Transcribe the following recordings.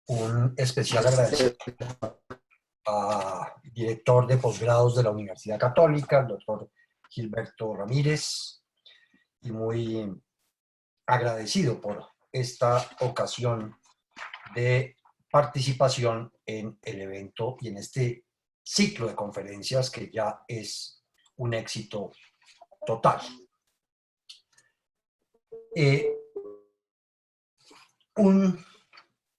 Un especial agradecimiento al director de posgrados de la Universidad Católica, el doctor Gilberto Ramírez, y muy agradecido por esta ocasión de participación en el evento y en este ciclo de conferencias que ya es un éxito total. Un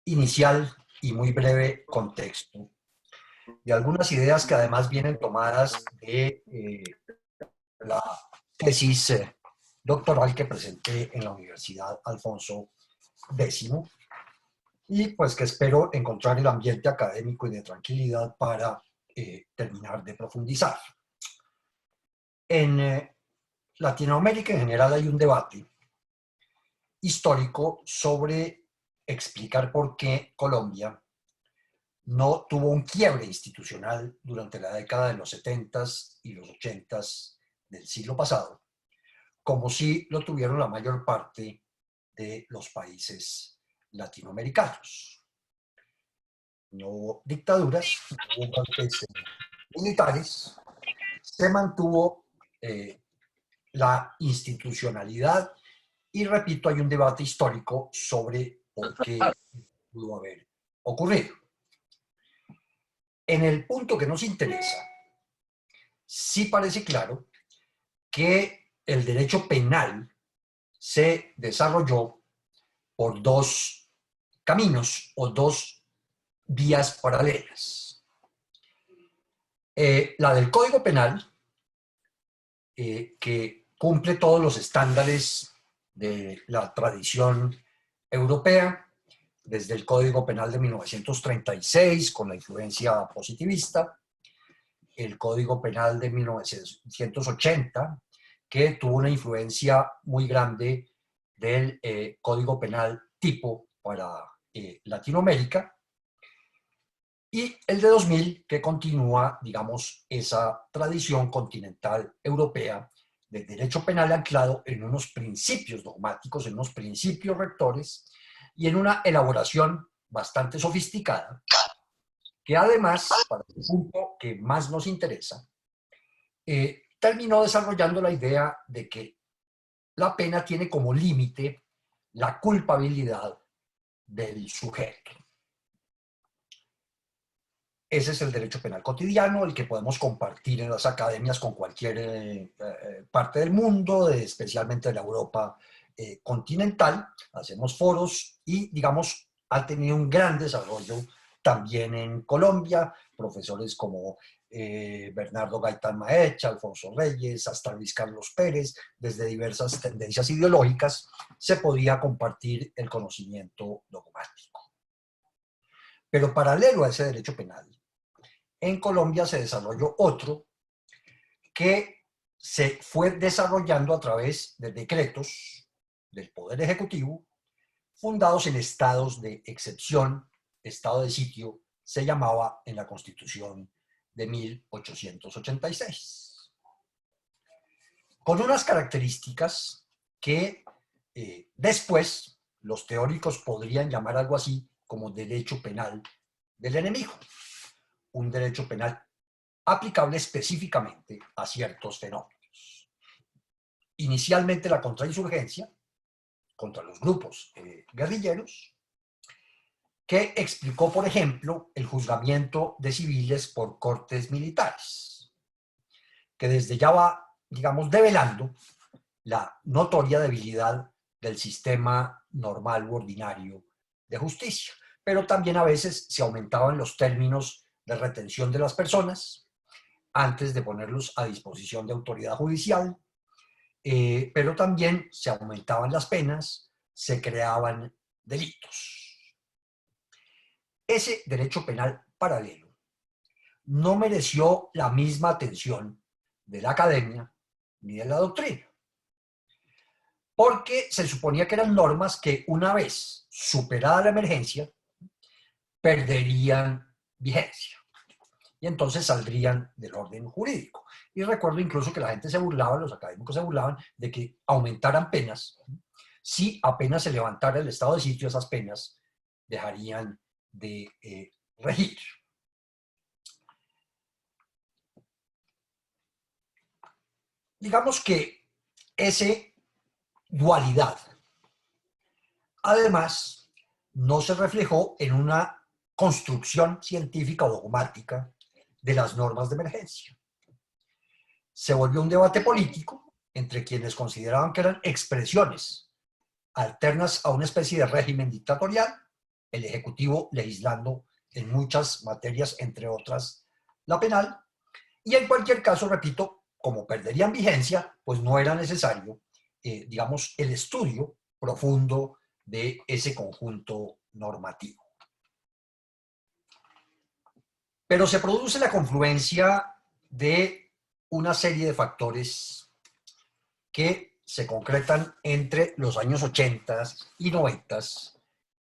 inicial y muy breve contexto de algunas ideas que además vienen tomadas de la tesis doctoral que presenté en la Universidad Alfonso X y pues que espero encontrar el ambiente académico y de tranquilidad para terminar de profundizar. En Latinoamérica en general hay un debate histórico sobre explicar por qué Colombia no tuvo un quiebre institucional durante la década de los 70s y los 80s del siglo pasado, como si lo tuvieron la mayor parte de los países latinoamericanos. No hubo dictaduras, no hubo golpes militares, se mantuvo la institucionalidad y, repito, hay un debate histórico sobre por qué pudo haber ocurrido. En el punto que nos interesa, sí parece claro que el derecho penal se desarrolló por dos caminos o dos vías paralelas. La del Código Penal, que cumple todos los estándares de la tradición europea, desde el Código Penal de 1936, con la influencia positivista, el Código Penal de 1980, que tuvo una influencia muy grande del Código Penal tipo para Latinoamérica, y el de 2000, que continúa, digamos, esa tradición continental europea del derecho penal anclado en unos principios dogmáticos, en unos principios rectores y en una elaboración bastante sofisticada, que además, para el punto que más nos interesa, terminó desarrollando la idea de que la pena tiene como límite la culpabilidad del sujeto. Ese es el derecho penal cotidiano, el que podemos compartir en las academias con cualquier parte del mundo, especialmente de la Europa continental. Hacemos foros y, digamos, ha tenido un gran desarrollo también en Colombia. Profesores como Bernardo Gaitán Maecha, Alfonso Reyes, hasta Luis Carlos Pérez, desde diversas tendencias ideológicas, se podía compartir el conocimiento dogmático. Pero paralelo a ese derecho penal, en Colombia se desarrolló otro que se fue desarrollando a través de decretos del Poder Ejecutivo fundados en estados de excepción. Estado de sitio se llamaba en la Constitución de 1886. Con unas características que después los teóricos podrían llamar algo así como derecho penal del enemigo. Un derecho penal aplicable específicamente a ciertos fenómenos. Inicialmente la contrainsurgencia contra los grupos guerrilleros, que explicó, por ejemplo, el juzgamiento de civiles por cortes militares, que desde ya va, digamos, develando la notoria debilidad del sistema normal u ordinario de justicia. Pero también a veces se aumentaban los términos de retención de las personas antes de ponerlos a disposición de autoridad judicial, pero también se aumentaban las penas, se creaban delitos. Ese derecho penal paralelo no mereció la misma atención de la academia ni de la doctrina, porque se suponía que eran normas que, una vez superada la emergencia, perderían vigencia y entonces saldrían del orden jurídico. Y recuerdo incluso que la gente se burlaba, los académicos se burlaban de que aumentaran penas. Si apenas se levantara el estado de sitio, esas penas dejarían de regir. Digamos que esa dualidad, además, no se reflejó en una construcción científica o dogmática de las normas de emergencia. Se volvió un debate político entre quienes consideraban que eran expresiones alternas a una especie de régimen dictatorial, el Ejecutivo legislando en muchas materias, entre otras la penal, y en cualquier caso, repito, como perderían vigencia, pues no era necesario, digamos, el estudio profundo de ese conjunto normativo. Pero se produce la confluencia de una serie de factores que se concretan entre los años 80 y 90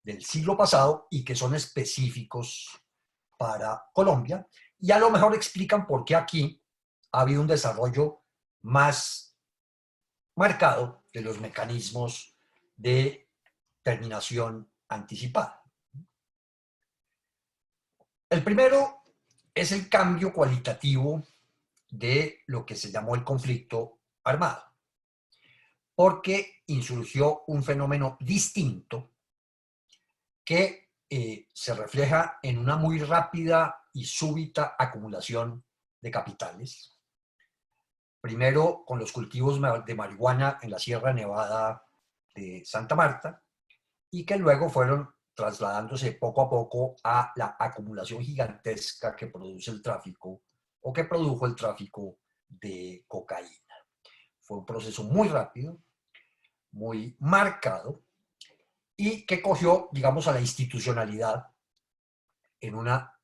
del siglo pasado y que son específicos para Colombia, y a lo mejor explican por qué aquí ha habido un desarrollo más marcado de los mecanismos de terminación anticipada. El primero es el cambio cualitativo de lo que se llamó el conflicto armado, porque insurgió un fenómeno distinto que se refleja en una muy rápida y súbita acumulación de capitales. Primero con los cultivos de marihuana en la Sierra Nevada de Santa Marta, y que luego fueron trasladándose poco a poco a la acumulación gigantesca que produce el tráfico, o que produjo el tráfico de cocaína. Fue un proceso muy rápido, muy marcado, y que cogió, digamos, a la institucionalidad en una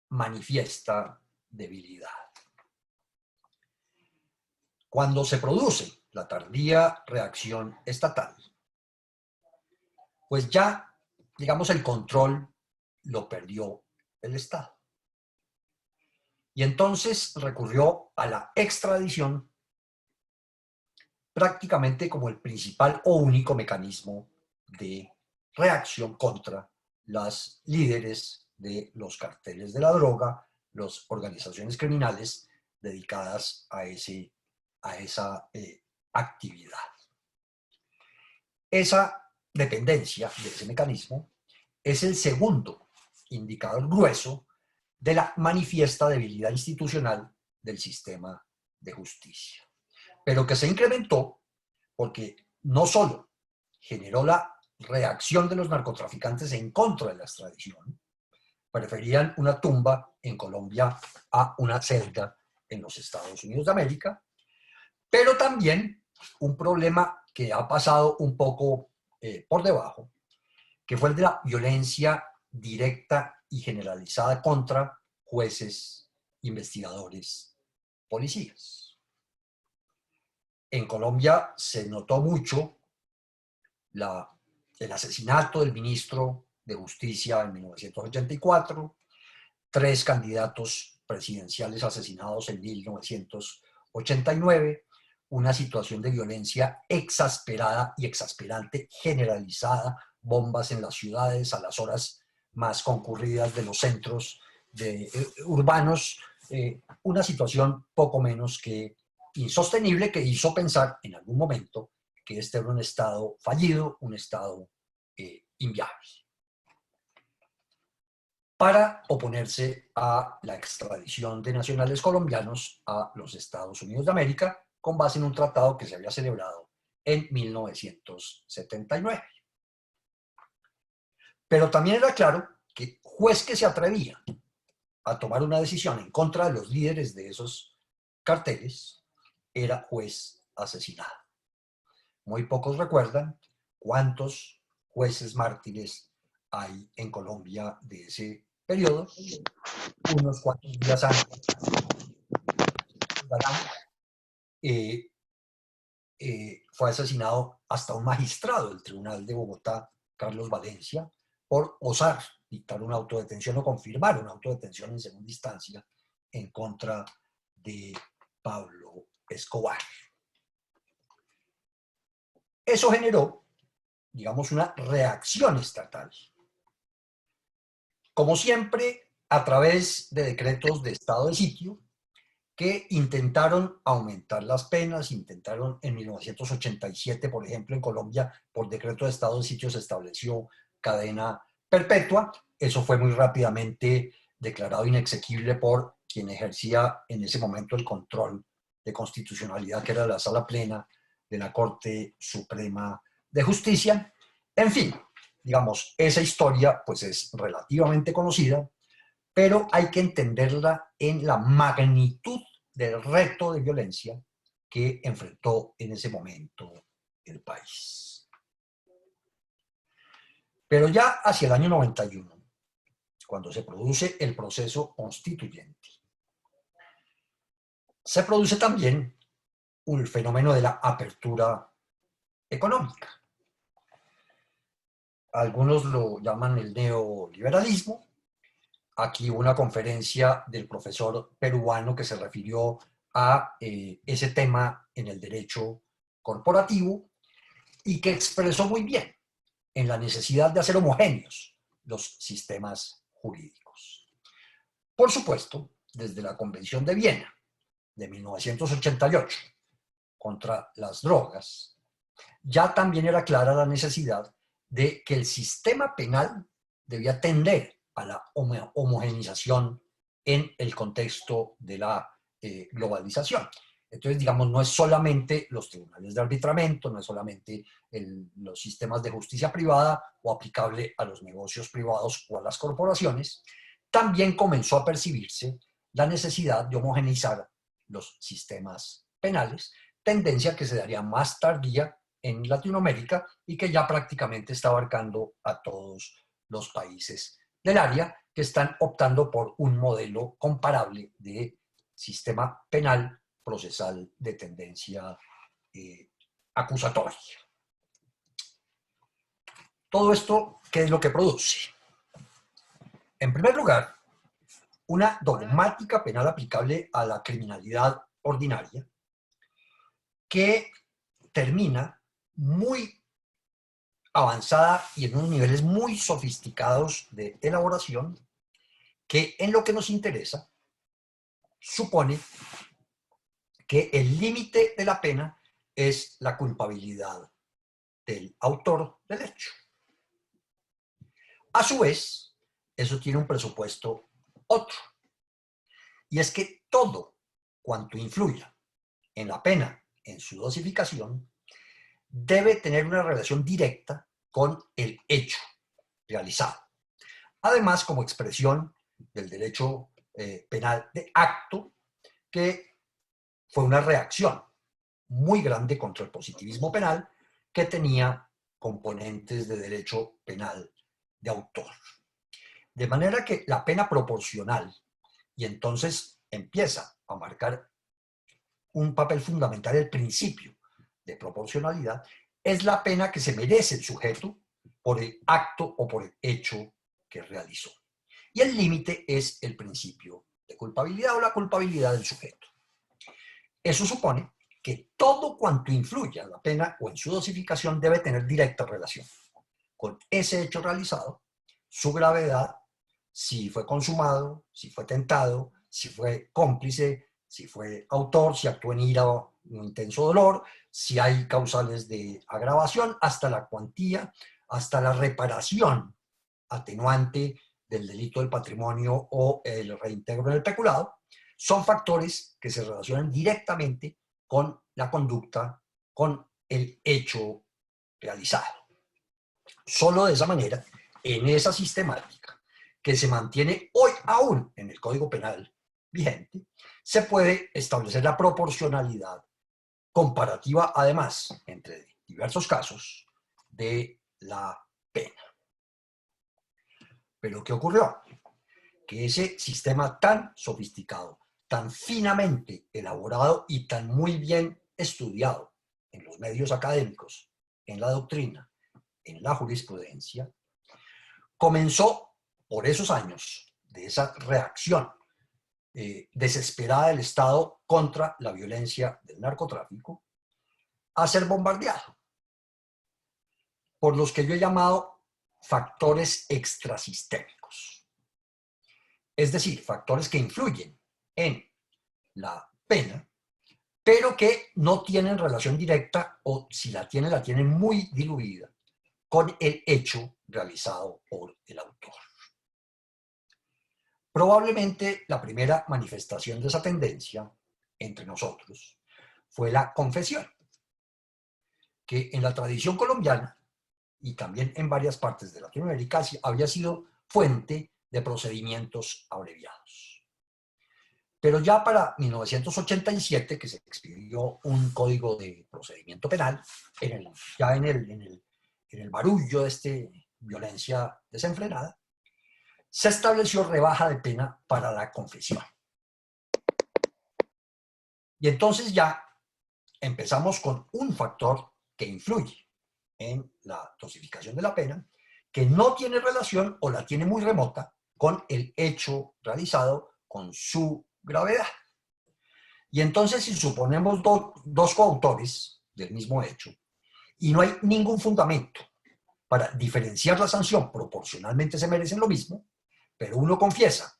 manifiesta debilidad. Cuando se produce la tardía reacción estatal, pues ya, digamos, el control lo perdió el Estado. Y entonces recurrió a la extradición prácticamente como el principal o único mecanismo de reacción contra las líderes de los carteles de la droga, las organizaciones criminales dedicadas a esa actividad. Esa dependencia de ese mecanismo es el segundo indicador grueso de la manifiesta debilidad institucional del sistema de justicia, pero que se incrementó porque no solo generó la reacción de los narcotraficantes en contra de la extradición, preferían una tumba en Colombia a una celda en los Estados Unidos de América, pero también un problema que ha pasado un poco por debajo, que fue el de la violencia directa y generalizada contra jueces, investigadores, policías. En Colombia se notó mucho el asesinato del ministro de Justicia en 1984, 3 candidatos presidenciales asesinados en 1989, una situación de violencia exasperada y exasperante, generalizada, bombas en las ciudades a las horas más concurridas de los centros urbanos, una situación poco menos que insostenible, que hizo pensar en algún momento que este era un Estado fallido, un Estado inviable, para oponerse a la extradición de nacionales colombianos a los Estados Unidos de América, con base en un tratado que se había celebrado en 1979. Pero también era claro que juez que se atrevía a tomar una decisión en contra de los líderes de esos carteles era juez asesinado. Muy pocos recuerdan cuántos jueces mártires hay en Colombia de ese periodo. Unos cuantos días antes, fue asesinado hasta un magistrado del Tribunal de Bogotá, Carlos Valencia, por osar dictar una autodetención o confirmar una autodetención en segunda instancia en contra de Pablo Escobar. Eso generó, digamos, una reacción estatal como siempre, a través de decretos de estado de sitio que intentaron aumentar las penas, intentaron en 1987, por ejemplo, en Colombia, por decreto de estado de sitio se estableció cadena perpetua. Eso fue muy rápidamente declarado inexequible por quien ejercía en ese momento el control de constitucionalidad, que era la Sala Plena de la Corte Suprema de Justicia. En fin, digamos, esa historia pues es relativamente conocida, pero hay que entenderla en la magnitud del reto de violencia que enfrentó en ese momento el país. Pero ya hacia el año 91, cuando se produce el proceso constituyente, se produce también un fenómeno de la apertura económica. Algunos lo llaman el neoliberalismo. Aquí hubo una conferencia del profesor peruano que se refirió a ese tema en el derecho corporativo y que expresó muy bien en la necesidad de hacer homogéneos los sistemas jurídicos. Por supuesto, desde la Convención de Viena de 1988 contra las drogas, ya también era clara la necesidad de que el sistema penal debía tender a la homogenización en el contexto de la globalización. Entonces, digamos, no es solamente los tribunales de arbitramiento, no es solamente los sistemas de justicia privada o aplicable a los negocios privados o a las corporaciones, también comenzó a percibirse la necesidad de homogeneizar los sistemas penales, tendencia que se daría más tardía en Latinoamérica y que ya prácticamente está abarcando a todos los países del área que están optando por un modelo comparable de sistema penal procesal de tendencia acusatoria. Todo esto, ¿qué es lo que produce? En primer lugar, una dogmática penal aplicable a la criminalidad ordinaria que termina muy avanzada y en unos niveles muy sofisticados de elaboración, que en lo que nos interesa supone que el límite de la pena es la culpabilidad del autor del hecho. A su vez, eso tiene un presupuesto otro, y es que todo cuanto influya en la pena, en su dosificación, debe tener una relación directa con el hecho realizado. Además, como expresión del derecho penal de acto, que fue una reacción muy grande contra el positivismo penal, que tenía componentes de derecho penal de autor. De manera que la pena proporcional, y entonces empieza a marcar un papel fundamental el principio de proporcionalidad, es la pena que se merece el sujeto por el acto o por el hecho que realizó. Y el límite es el principio de culpabilidad o la culpabilidad del sujeto. Eso supone que todo cuanto influya en la pena o en su dosificación debe tener directa relación con ese hecho realizado, su gravedad, si fue consumado, si fue tentado, si fue cómplice, si fue autor, si actuó en ira o un intenso dolor, si hay causales de agravación, hasta la cuantía, hasta la reparación atenuante del delito del patrimonio o el reintegro del peculado, son factores que se relacionan directamente con la conducta, con el hecho realizado. Solo de esa manera, en esa sistemática que se mantiene hoy aún en el Código Penal vigente, se puede establecer la proporcionalidad comparativa, además, entre diversos casos de la pena. Pero ¿qué ocurrió? Que ese sistema tan sofisticado, tan finamente elaborado y tan muy bien estudiado en los medios académicos, en la doctrina, en la jurisprudencia, comenzó por esos años de esa reacción desesperada del Estado contra la violencia del narcotráfico a ser bombardeado por los que yo he llamado factores extrasistémicos. es decir, factores que influyen en la pena, pero que no tienen relación directa o si la tienen muy diluida con el hecho realizado por el autor. Probablemente la primera manifestación de esa tendencia entre nosotros fue la confesión, que en la tradición colombiana y también en varias partes de Latinoamérica había sido fuente de procedimientos abreviados. Pero ya para 1987, que se expidió un código de procedimiento penal, ya en el barullo de violencia desenfrenada, se estableció rebaja de pena para la confesión. Y entonces ya empezamos con un factor que influye en la dosificación de la pena, que no tiene relación o la tiene muy remota con el hecho realizado, con su gravedad. Y entonces, si suponemos dos coautores del mismo hecho y no hay ningún fundamento para diferenciar la sanción, proporcionalmente se merecen lo mismo, pero uno confiesa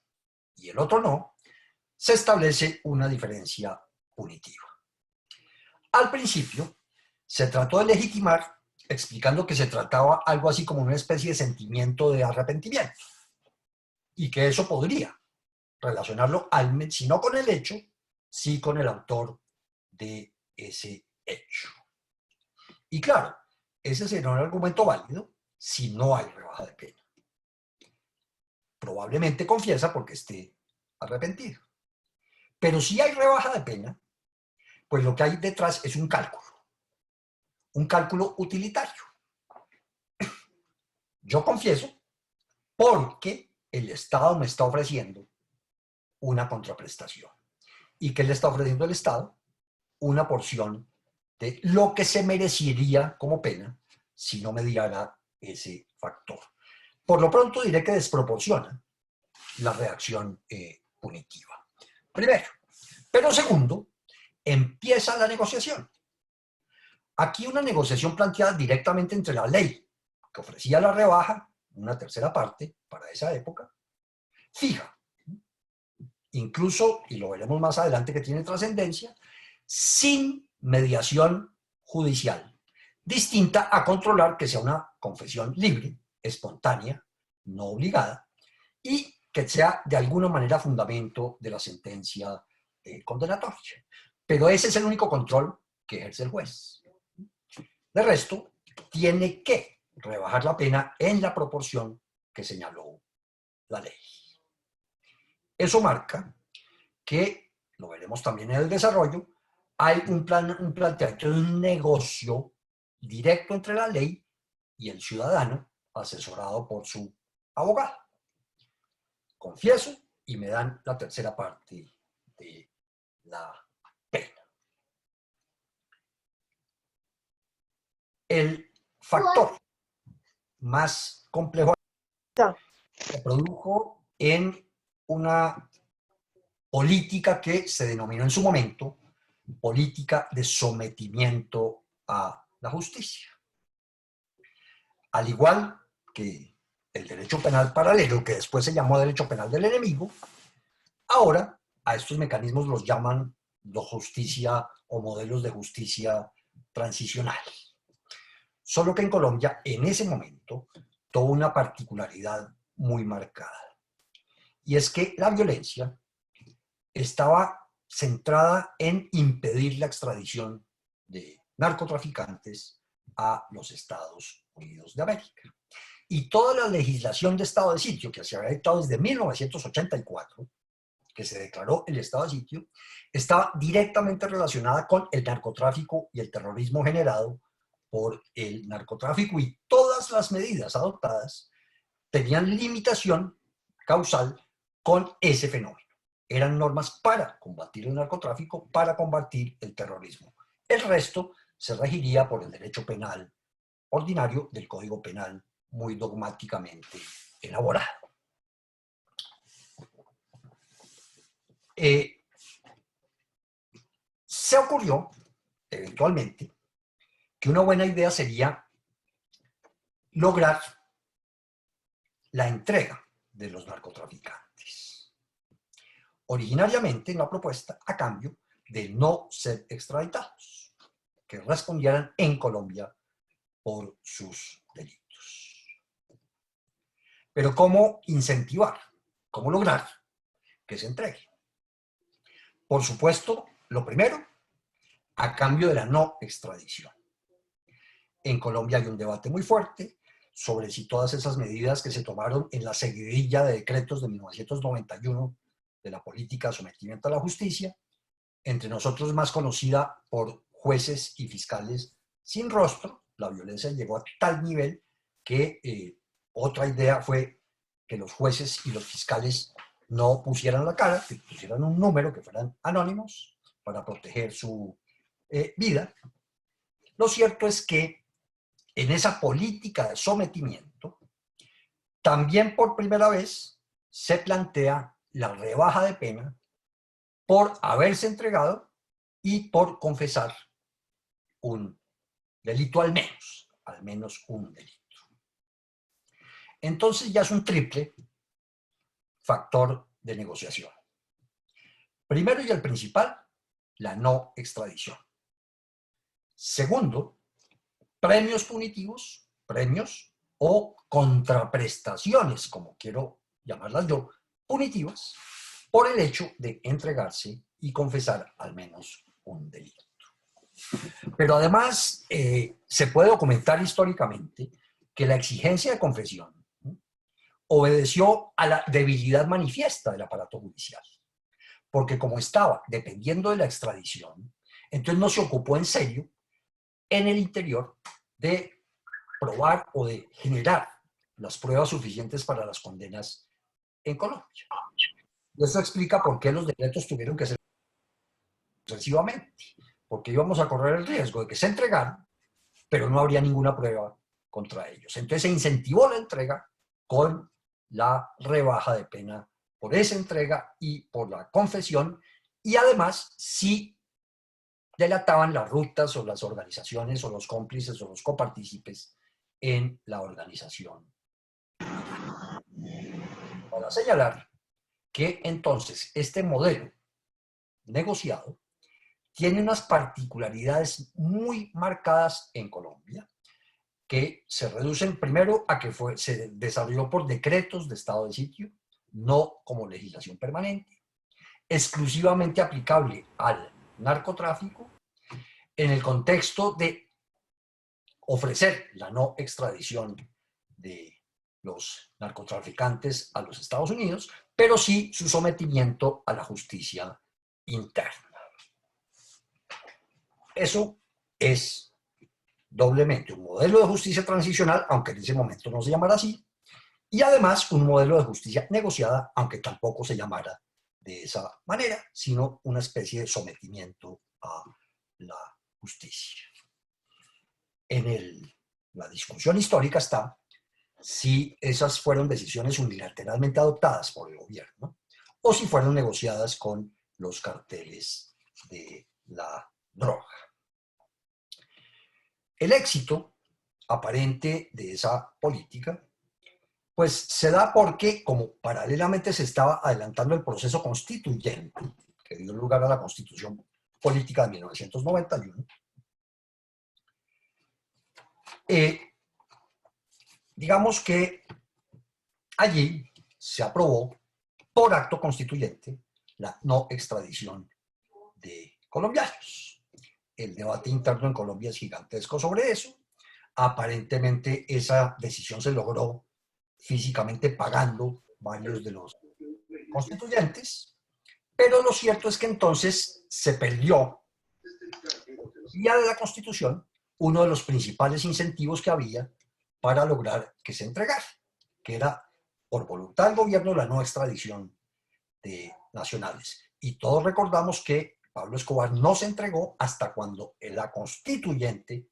y el otro no, se establece una diferencia punitiva. Al principio, se trató de legitimar explicando que se trataba algo así como una especie de sentimiento de arrepentimiento y que eso podría relacionarlo, si no con el hecho, sí con el autor de ese hecho. Y claro, ese será un argumento válido si no hay rebaja de pena. Probablemente confiesa porque esté arrepentido. Pero si hay rebaja de pena, pues lo que hay detrás es un cálculo utilitario. Yo confieso porque el Estado me está ofreciendo una contraprestación. ¿Y qué le está ofreciendo el Estado? Una porción de lo que se merecería como pena si no me diera ese factor. Por lo pronto diré que desproporciona la reacción punitiva. Primero. Pero segundo, empieza la negociación. Aquí una negociación planteada directamente entre la ley, que ofrecía la rebaja, una tercera parte para esa época, fija, incluso, y lo veremos más adelante que tiene trascendencia, sin mediación judicial, distinta a controlar que sea una confesión libre, espontánea, no obligada, y que sea de alguna manera fundamento de la sentencia condenatoria. Pero ese es el único control que ejerce el juez. De resto, tiene que rebajar la pena en la proporción que señaló la ley. Eso marca que, lo veremos también en el desarrollo, hay un planteamiento de un negocio directo entre la ley y el ciudadano, asesorado por su abogado. Confieso y me dan la tercera parte de la pena. El factor más complejo se produjo en una política que se denominó en su momento política de sometimiento a la justicia. Al igual que el derecho penal paralelo, que después se llamó derecho penal del enemigo, ahora a estos mecanismos los llaman justicia o modelos de justicia transicional. Solo que en Colombia, en ese momento, tuvo una particularidad muy marcada. Y es que la violencia estaba centrada en impedir la extradición de narcotraficantes a los Estados Unidos de América. Y toda la legislación de estado de sitio que se había dictado desde 1984, que se declaró el estado de sitio, estaba directamente relacionada con el narcotráfico y el terrorismo generado por el narcotráfico, y todas las medidas adoptadas tenían limitación causal con ese fenómeno. Eran normas para combatir el narcotráfico, para combatir el terrorismo. El resto se regiría por el derecho penal ordinario del Código Penal, muy dogmáticamente elaborado. Se ocurrió, eventualmente, que una buena idea sería lograr la entrega de los narcotraficantes. originariamente en la propuesta a cambio de no ser extraditados, que respondieran en Colombia por sus delitos. Pero ¿cómo incentivar? ¿Cómo lograr que se entregue? Por supuesto, lo primero, a cambio de la no extradición. En Colombia hay un debate muy fuerte sobre si todas esas medidas que se tomaron en la seguidilla de decretos de 1991 de la política de sometimiento a la justicia, entre nosotros más conocida por jueces y fiscales sin rostro, la violencia llegó a tal nivel que otra idea fue que los jueces y los fiscales no pusieran la cara, que pusieran un número, que fueran anónimos para proteger su vida. Lo cierto es que en esa política de sometimiento, también por primera vez se plantea la rebaja de pena por haberse entregado y por confesar un delito al menos un delito. Entonces ya es un triple factor de negociación. Primero y el principal, la no extradición. Segundo, premios punitivos, premios o contraprestaciones, como quiero llamarlas yo, punitivas, por el hecho de entregarse y confesar al menos un delito. Pero además se puede documentar históricamente que la exigencia de confesión obedeció a la debilidad manifiesta del aparato judicial, porque como estaba dependiendo de la extradición, entonces no se ocupó en serio en el interior de probar o de generar las pruebas suficientes para las condenas en Colombia. Y eso explica por qué los decretos tuvieron que ser sucesivamente, porque íbamos a correr el riesgo de que se entregaran, pero no habría ninguna prueba contra ellos. Entonces se incentivó la entrega con la rebaja de pena por esa entrega y por la confesión, y además sí delataban las rutas o las organizaciones o los cómplices o los copartícipes en la organización. Para señalar que entonces este modelo negociado tiene unas particularidades muy marcadas en Colombia, que se reducen primero a que se desarrolló por decretos de estado de sitio, no como legislación permanente, exclusivamente aplicable al narcotráfico, en el contexto de ofrecer la no extradición de los narcotraficantes a los Estados Unidos, pero sí su sometimiento a la justicia interna. Eso es doblemente un modelo de justicia transicional, aunque en ese momento no se llamara así, y además un modelo de justicia negociada, aunque tampoco se llamara de esa manera, sino una especie de sometimiento a la justicia. En la discusión histórica está si esas fueron decisiones unilateralmente adoptadas por el gobierno o si fueron negociadas con los carteles de la droga. El éxito aparente de esa política pues se da porque, como paralelamente se estaba adelantando el proceso constituyente, que dio lugar a la Constitución Política de 1991, digamos que allí se aprobó por acto constituyente la no extradición de colombianos. El debate interno en Colombia es gigantesco sobre eso. Aparentemente esa decisión se logró físicamente pagando varios de los constituyentes, pero lo cierto es que entonces se perdió, vía de la Constitución, uno de los principales incentivos que había para lograr que se entregara, que era por voluntad del gobierno la no extradición de nacionales. Y todos recordamos que Pablo Escobar no se entregó hasta cuando la constituyente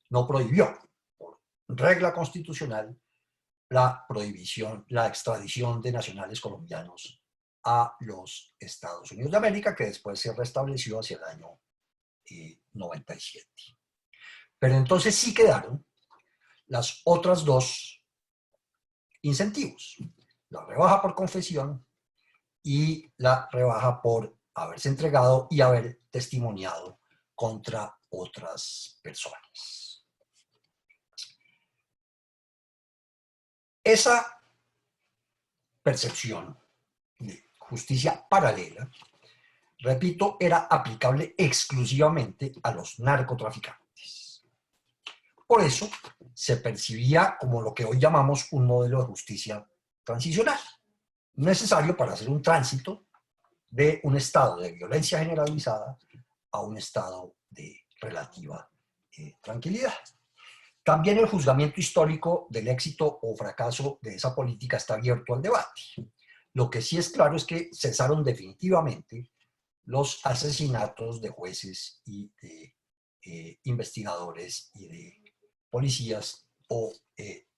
no prohibió, por regla constitucional, la prohibición, la extradición de nacionales colombianos a los Estados Unidos de América, que después se restableció hacia el año 97. Pero entonces sí quedaron las otras dos incentivos, la rebaja por confesión y la rebaja por haberse entregado y haber testimoniado contra otras personas. Esa percepción de justicia paralela, repito, era aplicable exclusivamente a los narcotraficantes. Por eso se percibía como lo que hoy llamamos un modelo de justicia transicional, necesario para hacer un tránsito de un estado de violencia generalizada a un estado de relativa tranquilidad. También el juzgamiento histórico del éxito o fracaso de esa política está abierto al debate. Lo que sí es claro es que cesaron definitivamente los asesinatos de jueces y de investigadores y de policías o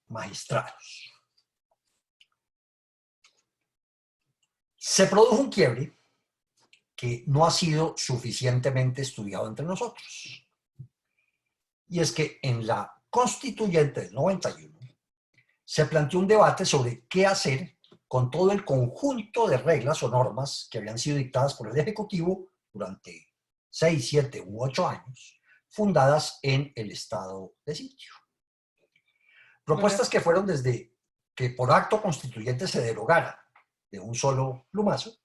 magistrados. Se produjo un quiebre que no ha sido suficientemente estudiado entre nosotros. Y es que en la Constituyente del 91 se planteó un debate sobre qué hacer con todo el conjunto de reglas o normas que habían sido dictadas por el Ejecutivo durante 6, 7 u 8 años, fundadas en el estado de sitio. Propuestas que fueron desde que por acto constituyente se derogara de un solo plumazo,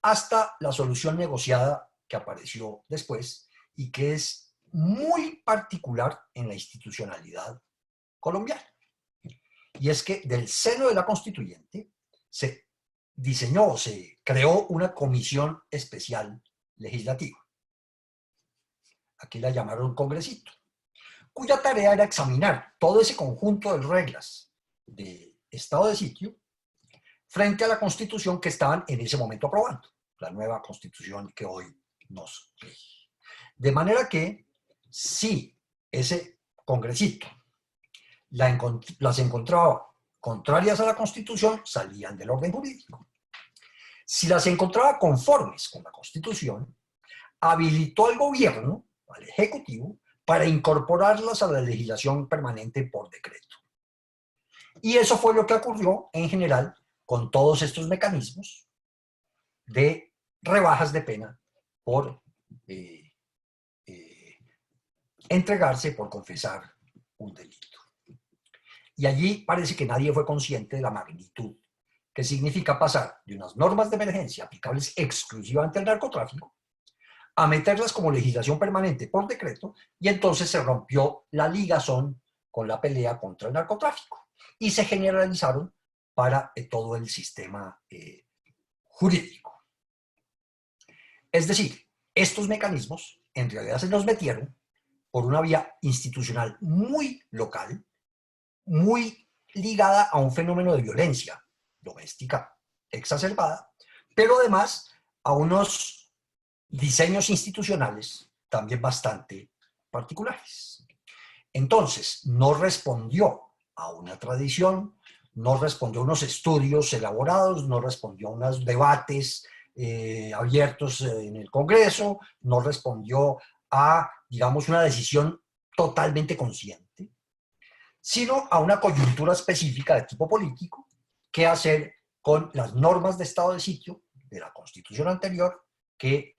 hasta la solución negociada que apareció después y que es muy particular en la institucionalidad colombiana. Y es que del seno de la constituyente se diseñó, se creó una comisión especial legislativa. Aquí la llamaron congresito, cuya tarea era examinar todo ese conjunto de reglas de estado de sitio frente a la constitución que estaban en ese momento aprobando, la nueva constitución que hoy nos rige. De manera que si ese congresito las encontraba contrarias a la Constitución, salían del orden jurídico. Si las encontraba conformes con la Constitución, habilitó al gobierno, al Ejecutivo, para incorporarlas a la legislación permanente por decreto. Y eso fue lo que ocurrió en general con todos estos mecanismos de rebajas de pena por entregarse, por confesar un delito. Y allí parece que nadie fue consciente de la magnitud que significa pasar de unas normas de emergencia aplicables exclusivamente al narcotráfico a meterlas como legislación permanente por decreto, y entonces se rompió la ligazón con la pelea contra el narcotráfico y se generalizaron para todo el sistema jurídico. Es decir, estos mecanismos en realidad se nos metieron por una vía institucional muy local, muy ligada a un fenómeno de violencia doméstica exacerbada, pero además a unos diseños institucionales también bastante particulares. Entonces, no respondió a una tradición, no respondió a unos estudios elaborados, no respondió a unos debates abiertos en el Congreso, no respondió a, digamos, una decisión totalmente consciente, sino a una coyuntura específica de tipo político, qué hacer con las normas de estado de sitio de la Constitución anterior que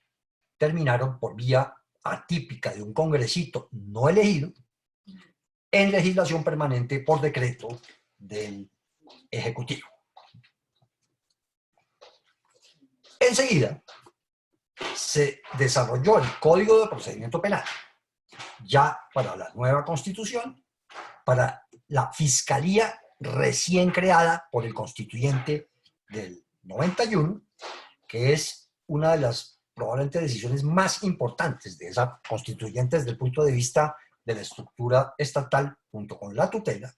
terminaron por vía atípica de un congresito no elegido en legislación permanente por decreto del Ejecutivo. Enseguida se desarrolló el Código de Procedimiento Penal, ya para la nueva Constitución, para la Fiscalía recién creada por el Constituyente del 91, que es una de las probablemente decisiones más importantes de esa Constituyente desde el punto de vista de la estructura estatal junto con la tutela,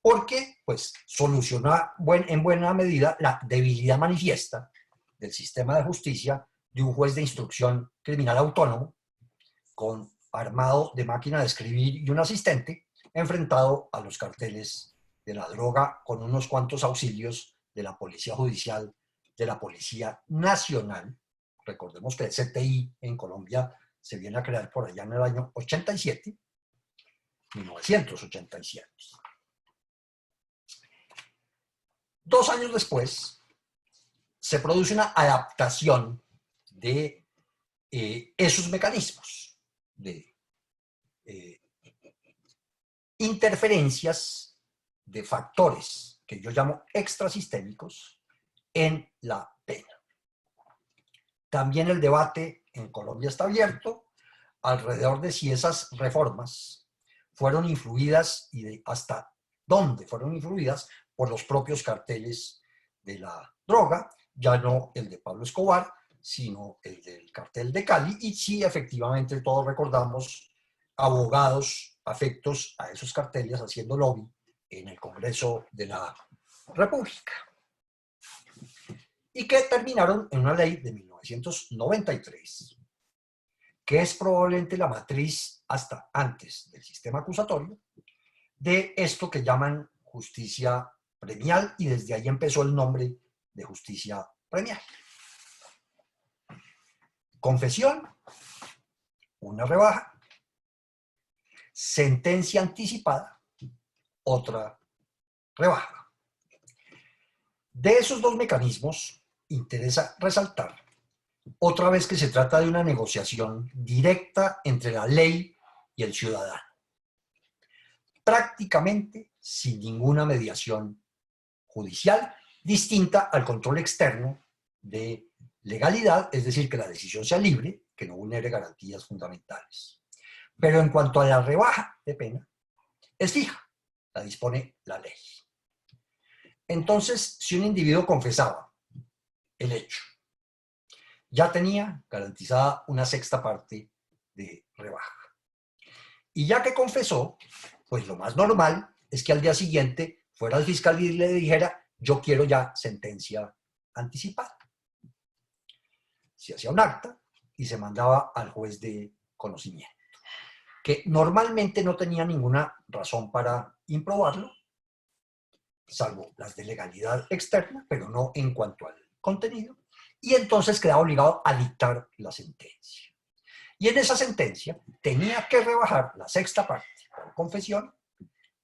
porque pues solucionó en buena medida la debilidad manifiesta del sistema de justicia de un juez de instrucción criminal autónomo armado de máquina de escribir y un asistente, enfrentado a los carteles de la droga con unos cuantos auxilios de la Policía Judicial, de la Policía Nacional. Recordemos que el CTI en Colombia se viene a crear por allá en el año 87, 1987. 2 años después, se produce una adaptación de esos mecanismos, de interferencias de factores que yo llamo extrasistémicos en la pena. También el debate en Colombia está abierto alrededor de si esas reformas fueron influidas y hasta dónde fueron influidas por los propios carteles de la droga, ya no el de Pablo Escobar, sino el del cartel de Cali, y sí, efectivamente, todos recordamos abogados afectos a esos carteles haciendo lobby en el Congreso de la República, y que terminaron en una ley de 1993, que es probablemente la matriz hasta antes del sistema acusatorio de esto que llaman justicia premial, y desde ahí empezó el nombre de justicia premial. Confesión, una rebaja; sentencia anticipada, otra rebaja. De esos dos mecanismos interesa resaltar otra vez que se trata de una negociación directa entre la ley y el ciudadano, prácticamente sin ninguna mediación judicial, distinta al control externo de legalidad, es decir, que la decisión sea libre, que no vulnere garantías fundamentales. Pero en cuanto a la rebaja de pena, es fija, la dispone la ley. Entonces, si un individuo confesaba el hecho, ya tenía garantizada una sexta parte de rebaja. Y ya que confesó, pues lo más normal es que al día siguiente fuera al fiscal y le dijera: yo quiero ya sentencia anticipada. Se hacía un acta y se mandaba al juez de conocimiento, que normalmente no tenía ninguna razón para improbarlo, salvo las de legalidad externa, pero no en cuanto al contenido, y entonces quedaba obligado a dictar la sentencia. Y en esa sentencia tenía que rebajar la sexta parte por confesión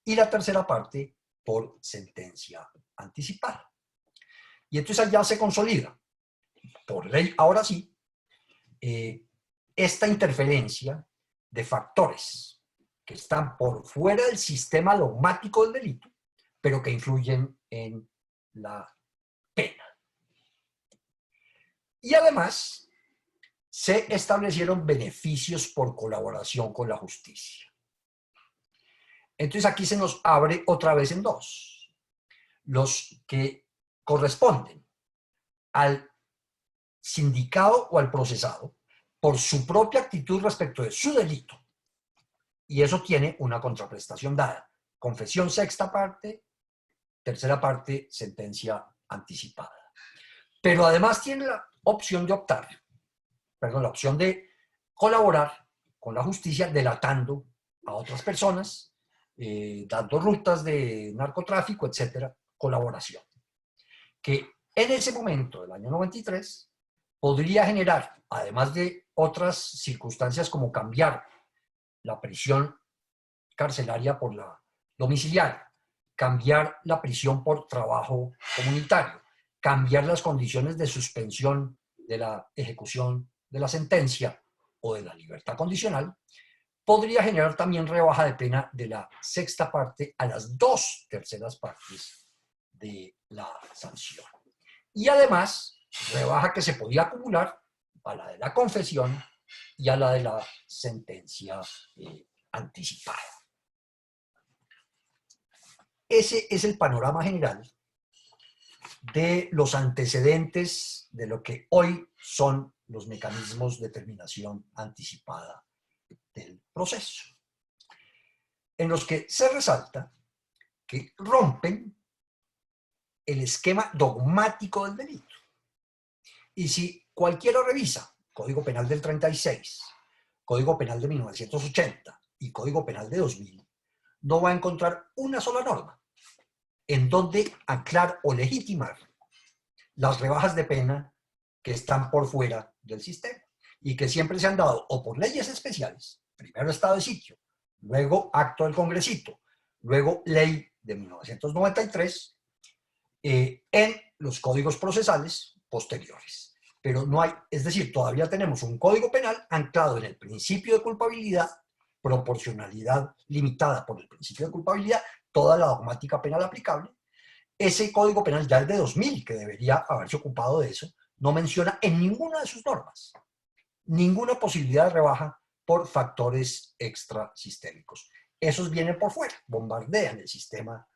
y la tercera parte por sentencia anticipada. Y entonces allá se consolida, por ley ahora sí, esta interferencia de factores que están por fuera del sistema dogmático del delito, pero que influyen en la pena. Y además se establecieron beneficios por colaboración con la justicia. Entonces aquí se nos abre otra vez en dos: los que corresponden al sindicado o al procesado por su propia actitud respecto de su delito, y eso tiene una contraprestación dada: confesión sexta parte, tercera parte sentencia anticipada. Pero además tiene la opción de optar, la opción de colaborar con la justicia delatando a otras personas, dando rutas de narcotráfico, etcétera, colaboración, que en ese momento del año 93 podría generar, además de otras circunstancias como cambiar la prisión carcelaria por la domiciliaria, cambiar la prisión por trabajo comunitario, cambiar las condiciones de suspensión de la ejecución de la sentencia o de la libertad condicional, podría generar también rebaja de pena de la sexta parte a las 2/3 partes de la sanción. Y además, rebaja que se podía acumular a la de la confesión y a la de la sentencia anticipada. Ese es el panorama general de los antecedentes de lo que hoy son los mecanismos de terminación anticipada del proceso, en los que se resalta que rompen el esquema dogmático del delito. Y si cualquiera revisa Código Penal del 36, Código Penal de 1980 y Código Penal de 2000, no va a encontrar una sola norma en donde aclarar o legitimar las rebajas de pena que están por fuera del sistema y que siempre se han dado o por leyes especiales, primero estado de sitio, luego acto del Congresito, luego ley de 1993, en los códigos procesales, posteriores. Pero no hay, es decir, todavía tenemos un código penal anclado en el principio de culpabilidad, proporcionalidad limitada por el principio de culpabilidad, toda la dogmática penal aplicable. Ese código penal ya es de 2000, que debería haberse ocupado de eso, no menciona en ninguna de sus normas ninguna posibilidad de rebaja por factores extrasistémicos. Esos vienen por fuera, bombardean el sistema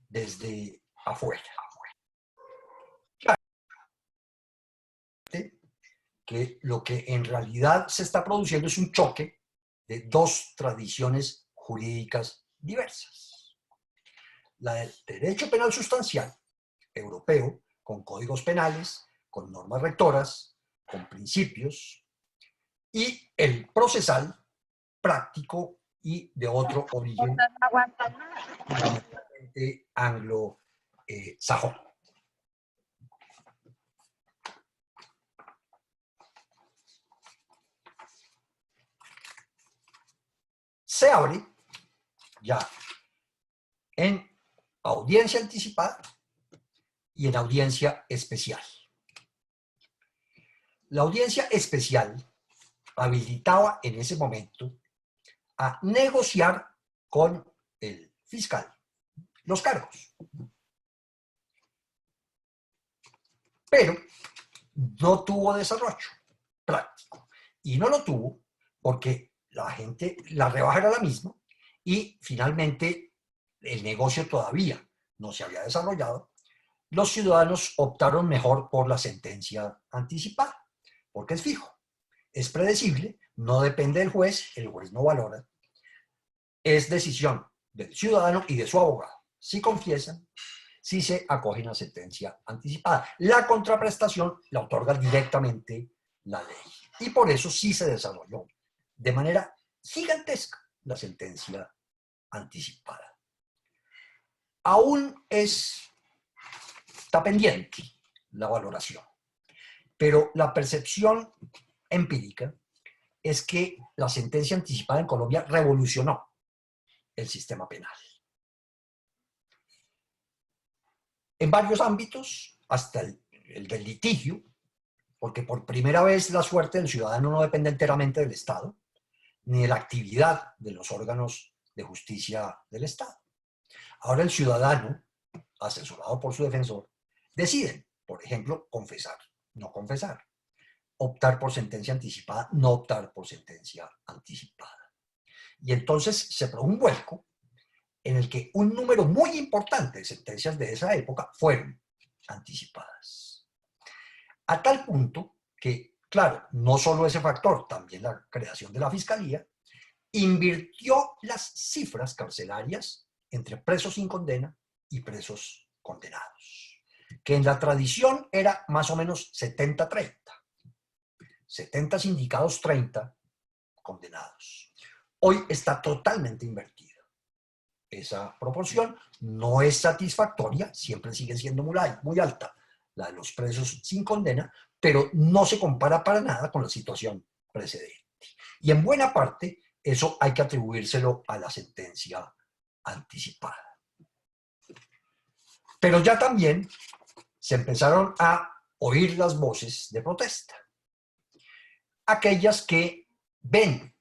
desde afuera. Que lo que en realidad se está produciendo es un choque de dos tradiciones jurídicas diversas. La del derecho penal sustancial europeo, con códigos penales, con normas rectoras, con principios, y el procesal práctico y de otro origen fundamentalmente anglo-sajón. Se abre ya en audiencia anticipada y en audiencia especial. La audiencia especial habilitaba en ese momento a negociar con el fiscal los cargos. Pero no tuvo desarrollo práctico. Y no lo tuvo porque la rebaja era la misma y finalmente el negocio todavía no se había desarrollado. Los ciudadanos optaron mejor por la sentencia anticipada, porque es fijo, es predecible, no depende del juez, el juez no valora, es decisión del ciudadano y de su abogado. Si confiesan, si se acogen a sentencia anticipada. La contraprestación la otorga directamente la ley. Y por eso sí se desarrolló de manera gigantesca la sentencia anticipada. Aún está pendiente la valoración, pero la percepción empírica es que la sentencia anticipada en Colombia revolucionó el sistema penal. En varios ámbitos, hasta el del litigio, porque por primera vez la suerte del ciudadano no depende enteramente del Estado, ni de la actividad de los órganos de justicia del Estado. Ahora el ciudadano, asesorado por su defensor, decide, por ejemplo, confesar, no confesar, optar por sentencia anticipada, no optar por sentencia anticipada. Y entonces se produjo un vuelco en el que un número muy importante de sentencias de esa época fueron anticipadas. A tal punto que, claro, no solo ese factor, también la creación de la Fiscalía, invirtió las cifras carcelarias entre presos sin condena y presos condenados, que en la tradición era más o menos 70-30. 70 sindicados, 30 condenados. Hoy está totalmente invertida. Esa proporción no es satisfactoria, siempre sigue siendo muy alta la de los presos sin condena, pero no se compara para nada con la situación precedente. Y en buena parte eso hay que atribuírselo a la sentencia anticipada. Pero ya también se empezaron a oír las voces de protesta. Aquellas que ven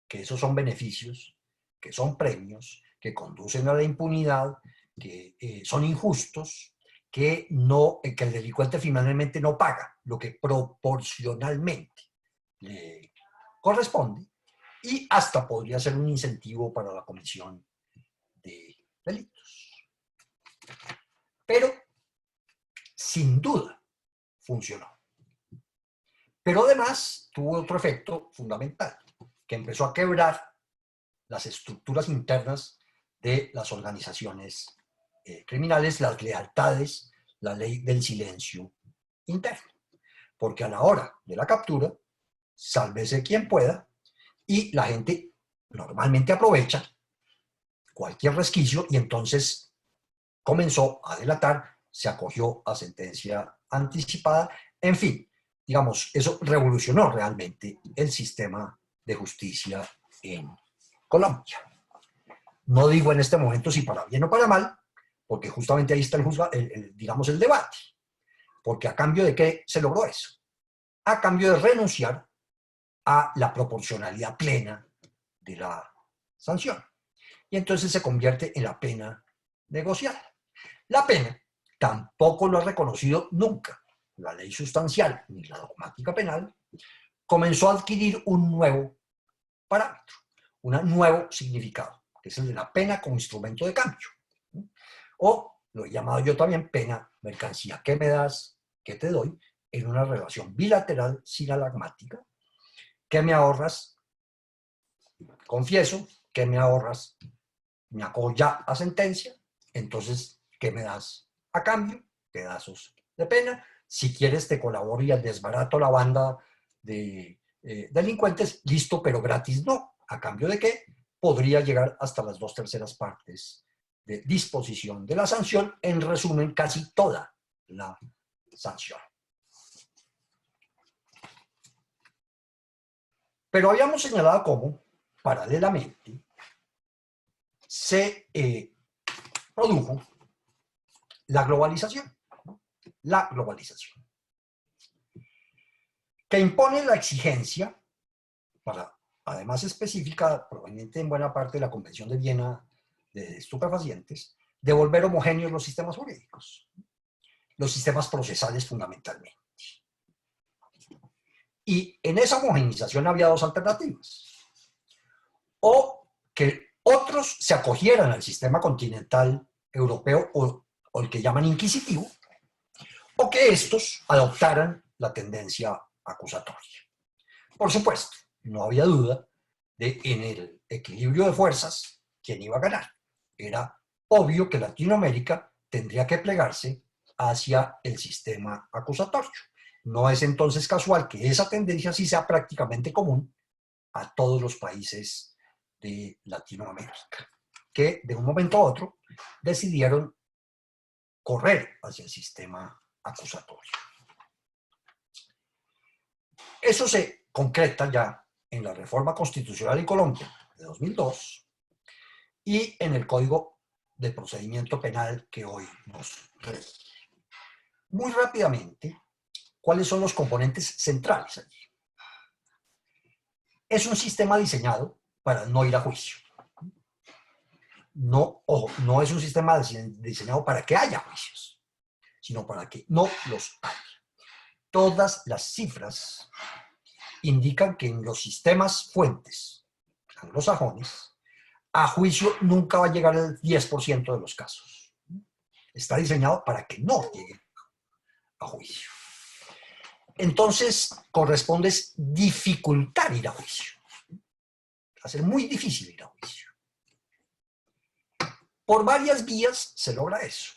que esos son beneficios, que son premios, que conducen a la impunidad, que son injustos, que el delincuente finalmente no paga lo que proporcionalmente le corresponde y hasta podría ser un incentivo para la comisión de delitos. Pero, sin duda, funcionó. Pero además tuvo otro efecto fundamental, que empezó a quebrar las estructuras internas de las organizaciones criminales, las lealtades, la ley del silencio interno. Porque a la hora de la captura, sálvese quien pueda, y la gente normalmente aprovecha cualquier resquicio y entonces comenzó a delatar, se acogió a sentencia anticipada, en fin, digamos, eso revolucionó realmente el sistema de justicia en Colombia. No digo en este momento si para bien o para mal, porque justamente ahí está digamos, el debate. Porque ¿a cambio de qué se logró eso? A cambio de renunciar a la proporcionalidad plena de la sanción. Y entonces se convierte en la pena negociada. La pena tampoco lo ha reconocido nunca la ley sustancial ni la dogmática penal. Comenzó a adquirir un nuevo parámetro, un nuevo significado, que es el de la pena como instrumento de cambio. O lo he llamado yo también pena mercancía. ¿Qué me das? ¿Qué te doy? En una relación bilateral sinalagmática. ¿Qué me ahorras? Confieso. ¿Qué me ahorras? Me acojo ya a sentencia. Entonces, ¿qué me das a cambio? Pedazos de pena. Si quieres, te colaboro y desbarato la banda de delincuentes. Listo, pero gratis no. ¿A cambio de qué? Podría llegar hasta las 2/3 partes de disposición de la sanción. En resumen, casi toda la sanción. Pero habíamos señalado cómo, paralelamente, se produjo la globalización. La globalización. Que impone la exigencia, para, además específica, proveniente en buena parte de la Convención de Viena de estupefacientes, de volver homogéneos los sistemas jurídicos, los sistemas procesales fundamentalmente. Y en esa homogenización había dos alternativas. O que otros se acogieran al sistema continental europeo o el que llaman inquisitivo, o que estos adoptaran la tendencia acusatoria. Por supuesto, no había duda de en el equilibrio de fuerzas quién iba a ganar. Era obvio que Latinoamérica tendría que plegarse hacia el sistema acusatorio. No es entonces casual que esa tendencia sí sea prácticamente común a todos los países de Latinoamérica, que de un momento a otro decidieron correr hacia el sistema acusatorio. Eso se concreta ya en la reforma constitucional en Colombia de 2002 y en el Código de Procedimiento Penal que hoy nos rige. Muy rápidamente, ¿cuáles son los componentes centrales allí? Es un sistema diseñado para no ir a juicio. No, ojo, no es un sistema diseñado para que haya juicios, sino para que no los haya. Todas las cifras indican que en los sistemas fuentes anglosajones, a juicio nunca va a llegar el 10% de los casos. Está diseñado para que no llegue a juicio. Entonces, corresponde dificultar ir a juicio. Va a ser muy difícil ir a juicio. Por varias vías se logra eso.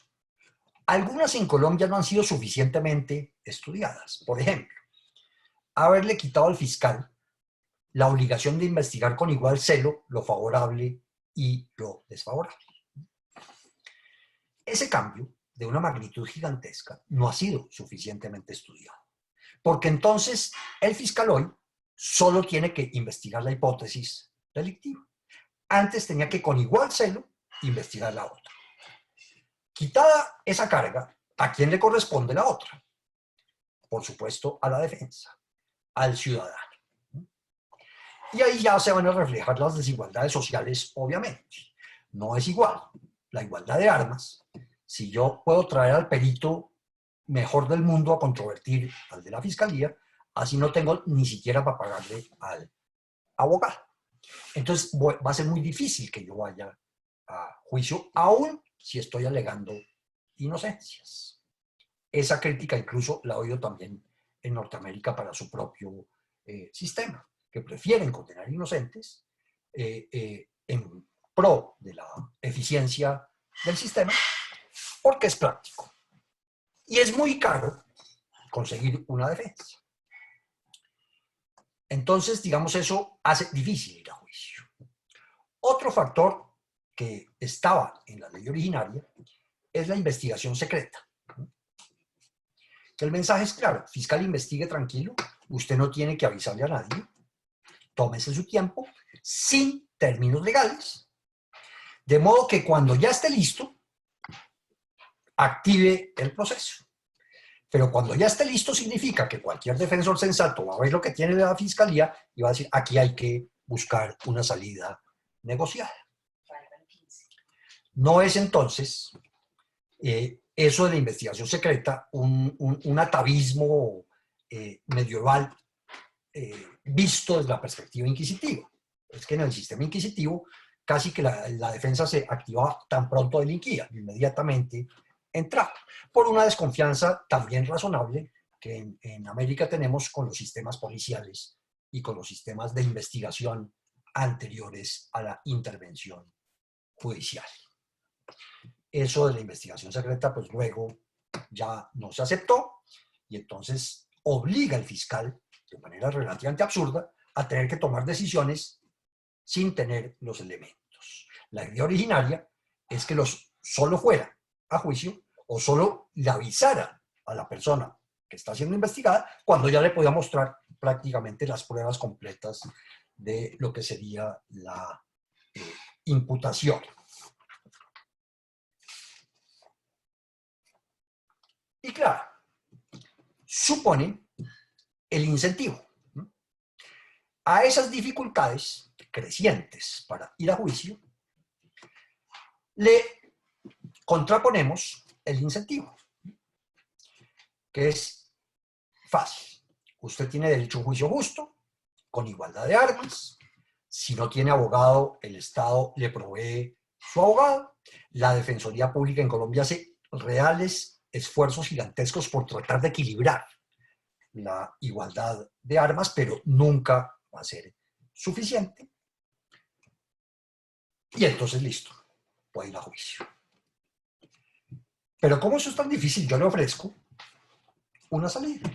Algunas en Colombia no han sido suficientemente estudiadas. Por ejemplo, haberle quitado al fiscal la obligación de investigar con igual celo lo favorable y lo desfavorable. Ese cambio, de una magnitud gigantesca, no ha sido suficientemente estudiado. Porque entonces el fiscal hoy solo tiene que investigar la hipótesis delictiva. Antes tenía que con igual celo investigar la otra. Quitada esa carga, ¿a quién le corresponde la otra? Por supuesto, a la defensa, al ciudadano. Y ahí ya se van a reflejar las desigualdades sociales, obviamente. No es igual la igualdad de armas. Si yo puedo traer al perito mejor del mundo a controvertir al de la fiscalía, así no tengo ni siquiera para pagarle al abogado. Entonces va a ser muy difícil que yo vaya a juicio, aún si estoy alegando inocencias. Esa crítica incluso la he oído también en Norteamérica para su propio sistema, que prefieren condenar inocentes en pro de la eficiencia del sistema, porque es práctico. Y es muy caro conseguir una defensa. Entonces, digamos, eso hace difícil ir a juicio. Otro factor que estaba en la ley originaria es la investigación secreta. El mensaje es claro: fiscal, investigue tranquilo, usted no tiene que avisarle a nadie, tómese su tiempo, sin términos legales, de modo que cuando ya esté listo, active el proceso. Pero cuando ya esté listo significa que cualquier defensor sensato va a ver lo que tiene la fiscalía y va a decir, aquí hay que buscar una salida negociada. No es entonces eso de la investigación secreta un atavismo medieval visto desde la perspectiva inquisitiva. Es que en el sistema inquisitivo casi que la defensa se activaba tan pronto delinquía, inmediatamente entraba, por una desconfianza también razonable que en América tenemos con los sistemas policiales y con los sistemas de investigación anteriores a la intervención judicial. Eso de la investigación secreta, pues luego ya no se aceptó y entonces obliga al fiscal, de manera relativamente absurda, a tener que tomar decisiones sin tener los elementos. La idea originaria es que solo fuera a juicio o solo le avisara a la persona que está siendo investigada cuando ya le podía mostrar prácticamente las pruebas completas de lo que sería la imputación. Y claro, supone el incentivo a esas dificultades crecientes para ir a juicio, le contraponemos el incentivo, que es fácil. Usted tiene derecho a un juicio justo, con igualdad de armas. Si no tiene abogado, el Estado le provee su abogado. La Defensoría Pública en Colombia hace reales esfuerzos gigantescos por tratar de equilibrar la igualdad de armas, pero nunca va a ser suficiente. Y entonces listo, puede ir a juicio. Pero como eso es tan difícil, yo le ofrezco una salida.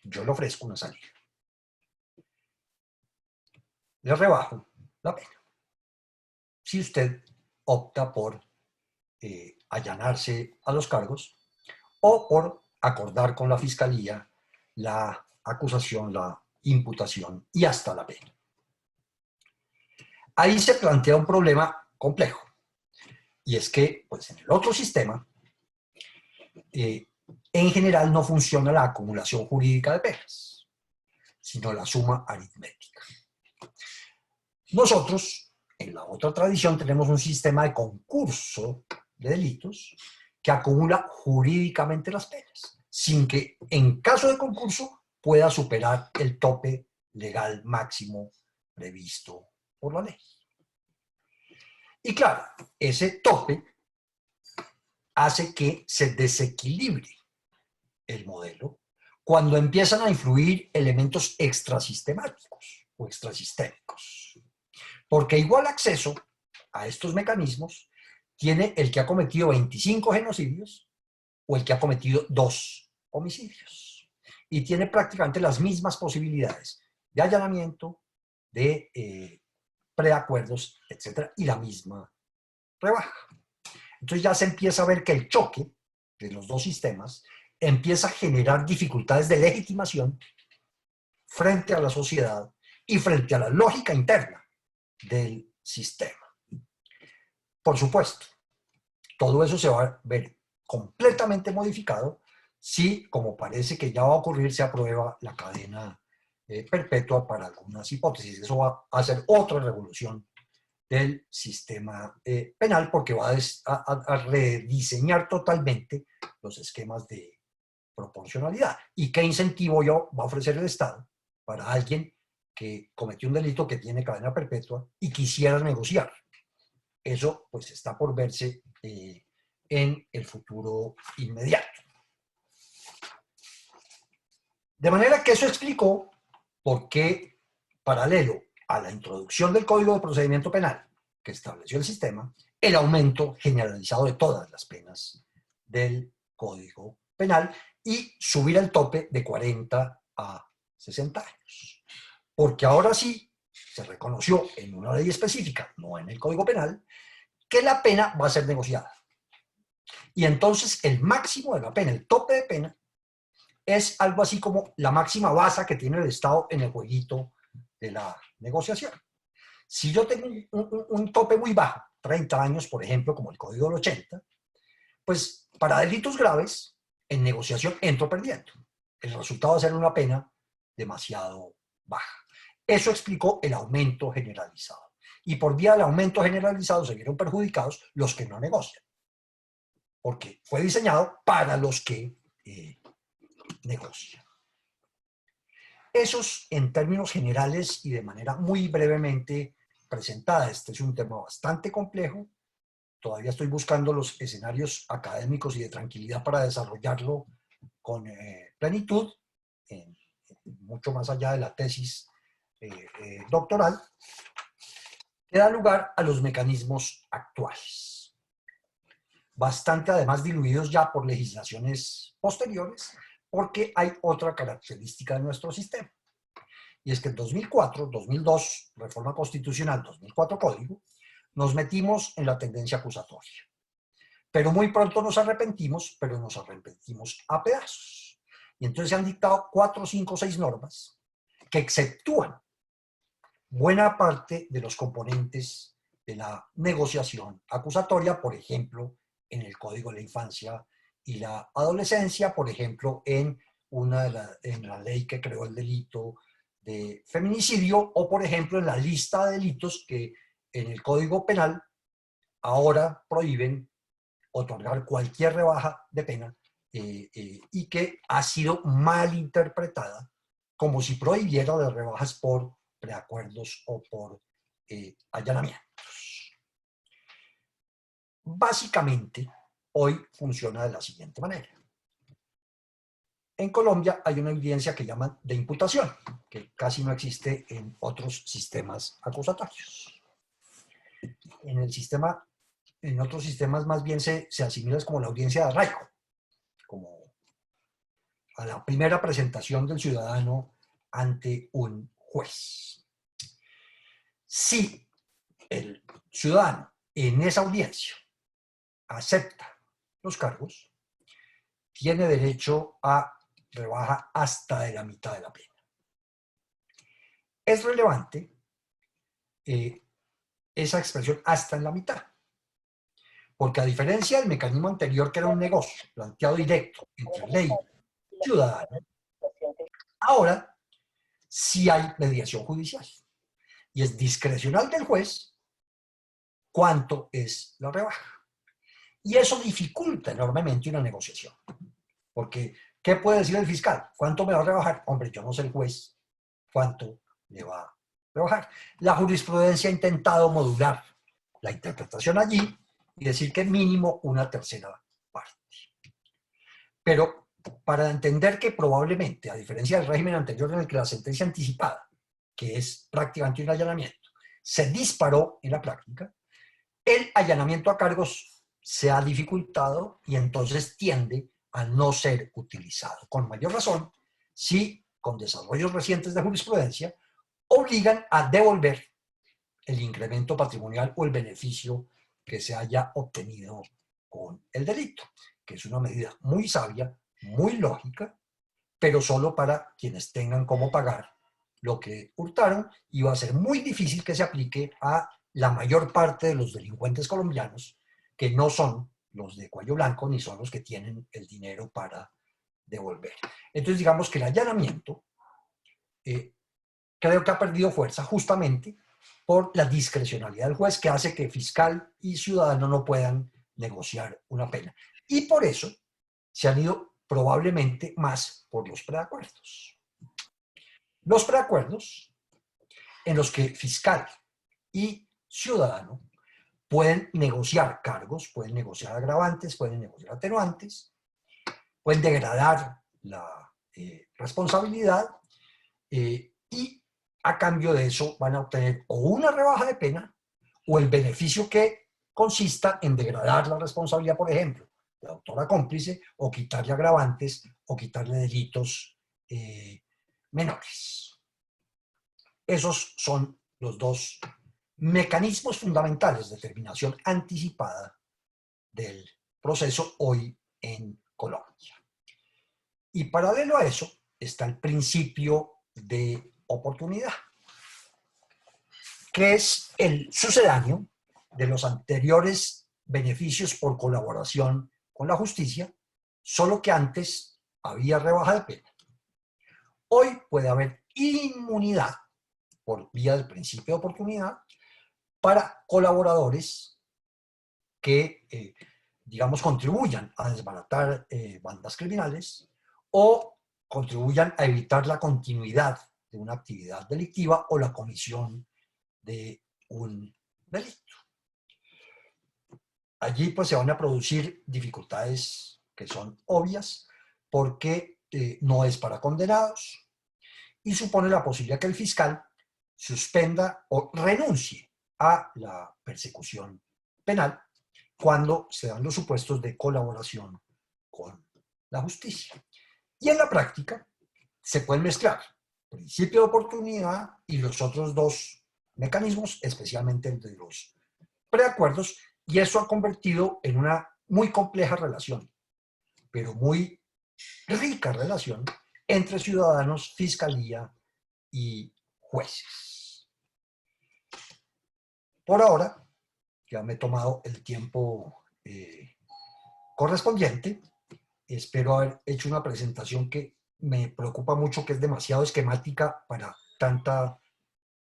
Yo le ofrezco una salida. Le rebajo la pena. Si usted opta por allanarse a los cargos o por acordar con la fiscalía la acusación, la imputación y hasta la pena. Ahí se plantea un problema complejo. Y es que, pues en el otro sistema, en general no funciona la acumulación jurídica de penas, sino la suma aritmética. Nosotros, en la otra tradición, tenemos un sistema de concurso de delitos que acumula jurídicamente las penas, sin que en caso de concurso pueda superar el tope legal máximo previsto por la ley. Y claro, ese tope hace que se desequilibre el modelo cuando empiezan a influir elementos extrasistemáticos o extrasistémicos. Porque igual acceso a estos mecanismos tiene el que ha cometido 25 genocidios o el que ha cometido 2 homicidios. Y tiene prácticamente las mismas posibilidades de allanamiento, de preacuerdos, etc. Y la misma rebaja. Entonces ya se empieza a ver que el choque de los dos sistemas empieza a generar dificultades de legitimación frente a la sociedad y frente a la lógica interna del sistema. Por supuesto, todo eso se va a ver completamente modificado si, como parece que ya va a ocurrir, se aprueba la cadena perpetua para algunas hipótesis. Eso va a hacer otra revolución del sistema penal porque va a rediseñar totalmente los esquemas de proporcionalidad. ¿Y qué incentivo va a ofrecer el Estado para alguien que cometió un delito que tiene cadena perpetua y quisiera negociar? Eso pues está por verse en el futuro inmediato. De manera que eso explicó por qué, paralelo a la introducción del Código de Procedimiento Penal que estableció el sistema, el aumento generalizado de todas las penas del Código Penal y subir el tope de 40 a 60 años. Porque ahora sí se reconoció en una ley específica, no en el Código Penal, que la pena va a ser negociada. Y entonces el máximo de la pena, el tope de pena, es algo así como la máxima baza que tiene el Estado en el jueguito de la negociación. Si yo tengo un tope muy bajo, 30 años, por ejemplo, como el Código del 80, pues para delitos graves, en negociación entro perdiendo. El resultado va a ser una pena demasiado baja. Eso explicó el aumento generalizado. Y por vía del aumento generalizado se vieron perjudicados los que no negocian, porque fue diseñado para los que negocian. Esos, en términos generales y de manera muy brevemente presentada, este es un tema bastante complejo. Todavía estoy buscando los escenarios académicos y de tranquilidad para desarrollarlo con plenitud, mucho más allá de la tesis doctoral, que da lugar a los mecanismos actuales. Bastante además diluidos ya por legislaciones posteriores, porque hay otra característica de nuestro sistema. Y es que en 2004, 2002, reforma constitucional, 2004 código, nos metimos en la tendencia acusatoria. Pero muy pronto nos arrepentimos, pero nos arrepentimos a pedazos. Y entonces se han dictado 4, 5, 6 normas que exceptúan buena parte de los componentes de la negociación acusatoria, por ejemplo, en el Código de la Infancia y la Adolescencia, por ejemplo, en la ley que creó el delito de feminicidio, o por ejemplo en la lista de delitos que en el Código Penal ahora prohíben otorgar cualquier rebaja de pena y que ha sido mal interpretada como si prohibiera las rebajas por preacuerdos o por allanamientos. Básicamente, hoy funciona de la siguiente manera. En Colombia hay una evidencia que llaman de imputación, que casi no existe en otros sistemas acusatorios. En otros sistemas más bien se asimila como la audiencia de arraigo, como a la primera presentación del ciudadano ante un juez. Si el ciudadano en esa audiencia acepta los cargos, tiene derecho a rebaja hasta de la mitad de la pena. Es relevante esa expresión hasta en la mitad, porque a diferencia del mecanismo anterior, que era un negocio planteado directo entre ley y ciudadano, ahora sí hay mediación judicial y es discrecional del juez cuánto es la rebaja. Y eso dificulta enormemente una negociación, porque ¿qué puede decir el fiscal? ¿Cuánto me va a rebajar? Hombre, yo no sé el juez cuánto le va a rebajar. La jurisprudencia ha intentado modular la interpretación allí y decir que mínimo una tercera parte. Pero para entender que probablemente, a diferencia del régimen anterior en el que la sentencia anticipada, que es prácticamente un allanamiento, se disparó en la práctica, el allanamiento a cargos se ha dificultado y entonces tiende a no ser utilizado. Con mayor razón, si con desarrollos recientes de jurisprudencia obligan a devolver el incremento patrimonial o el beneficio que se haya obtenido con el delito, que es una medida muy sabia, muy lógica, pero solo para quienes tengan cómo pagar lo que hurtaron, y va a ser muy difícil que se aplique a la mayor parte de los delincuentes colombianos, que no son los de cuello blanco ni son los que tienen el dinero para devolver. Entonces digamos que el allanamiento creo que ha perdido fuerza justamente por la discrecionalidad del juez, que hace que fiscal y ciudadano no puedan negociar una pena. Y por eso se han ido probablemente más por los preacuerdos. Los preacuerdos en los que fiscal y ciudadano pueden negociar cargos, pueden negociar agravantes, pueden negociar atenuantes, pueden degradar la responsabilidad y a cambio de eso van a obtener o una rebaja de pena o el beneficio que consista en degradar la responsabilidad, por ejemplo, de autora cómplice, o quitarle agravantes o quitarle delitos menores. Esos son los dos mecanismos fundamentales de terminación anticipada del proceso hoy en Colombia. Y paralelo a eso está el principio de oportunidad, que es el sucedáneo de los anteriores beneficios por colaboración con la justicia, solo que antes había rebaja de pena. Hoy puede haber inmunidad por vía del principio de oportunidad para colaboradores que, digamos, contribuyan a desbaratar bandas criminales o contribuyan a evitar la continuidad de una actividad delictiva o la comisión de un delito. Allí pues se van a producir dificultades que son obvias porque no es para condenados y supone la posibilidad que el fiscal suspenda o renuncie a la persecución penal cuando se dan los supuestos de colaboración con la justicia. Y en la práctica se pueden mezclar principio de oportunidad y los otros dos mecanismos, especialmente el de los preacuerdos, y eso ha convertido en una muy compleja relación, pero muy rica relación entre ciudadanos, fiscalía y jueces. Por ahora, ya me he tomado el tiempo correspondiente. Espero haber hecho una presentación que me preocupa mucho, que es demasiado esquemática para tanta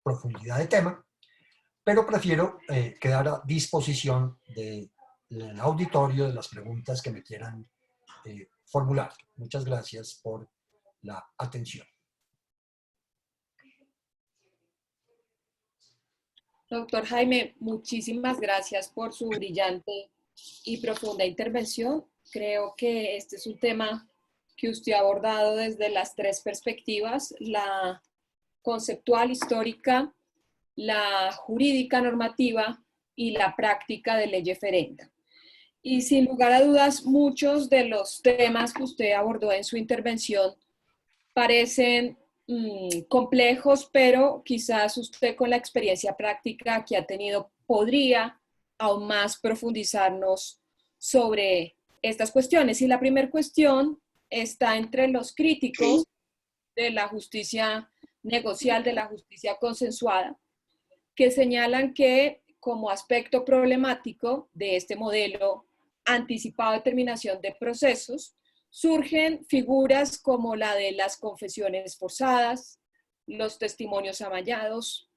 profundidad de tema, pero prefiero quedar a disposición del auditorio de las preguntas que me quieran formular. Muchas gracias por la atención. Doctor Jaime, muchísimas gracias por su brillante y profunda intervención. Creo que este es un tema que usted ha abordado desde las tres perspectivas: la conceptual, histórica, la jurídica normativa y la práctica de ley ferenda. Y sin lugar a dudas, muchos de los temas que usted abordó en su intervención parecen complejos, pero quizás usted con la experiencia práctica que ha tenido podría aún más profundizarnos sobre estas cuestiones. Y la primera cuestión está entre los críticos de la justicia negocial, de la justicia consensuada, que señalan que como aspecto problemático de este modelo anticipado de terminación de procesos, surgen figuras como la de las confesiones forzadas, los testimonios amañados,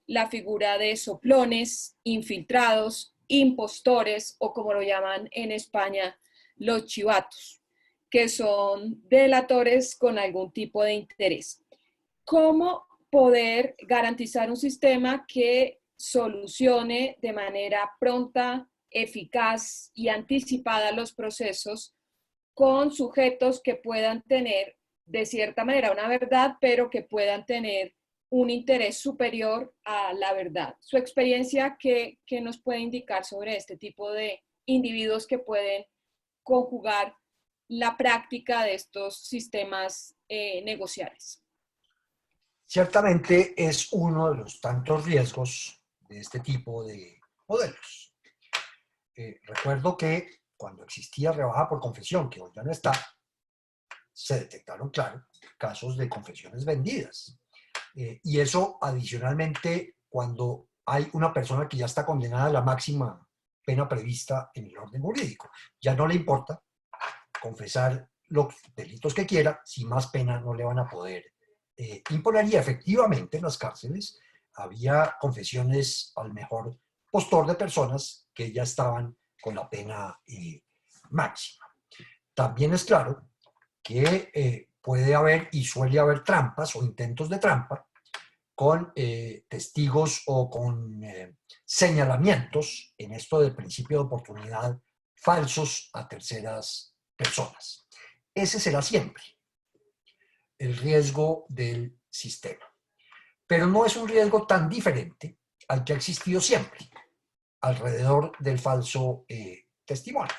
la figura de soplones, infiltrados, impostores o como lo llaman en España, los chivatos, que son delatores con algún tipo de interés. ¿Cómo poder garantizar un sistema que solucione de manera pronta, eficaz y anticipada los procesos con sujetos que puedan tener de cierta manera una verdad, pero que puedan tener un interés superior a la verdad? Su experiencia, ¿qué nos puede indicar sobre este tipo de individuos que pueden conjugar la práctica de estos sistemas negociales? Ciertamente es uno de los tantos riesgos de este tipo de modelos. Recuerdo que cuando existía rebaja por confesión, que hoy ya no está, se detectaron, claro, casos de confesiones vendidas. Y eso adicionalmente cuando hay una persona que ya está condenada a la máxima pena prevista en el orden jurídico. Ya no le importa confesar los delitos que quiera, si más pena no le van a poder imponer. Y efectivamente en las cárceles había confesiones al mejor postor de personas que ya estaban con la pena máxima. También es claro que puede haber y suele haber trampas o intentos de trampa con testigos o con señalamientos en esto del principio de oportunidad falsos a terceras personas. Ese será siempre el riesgo del sistema. Pero no es un riesgo tan diferente al que ha existido siempre alrededor del falso testimonio.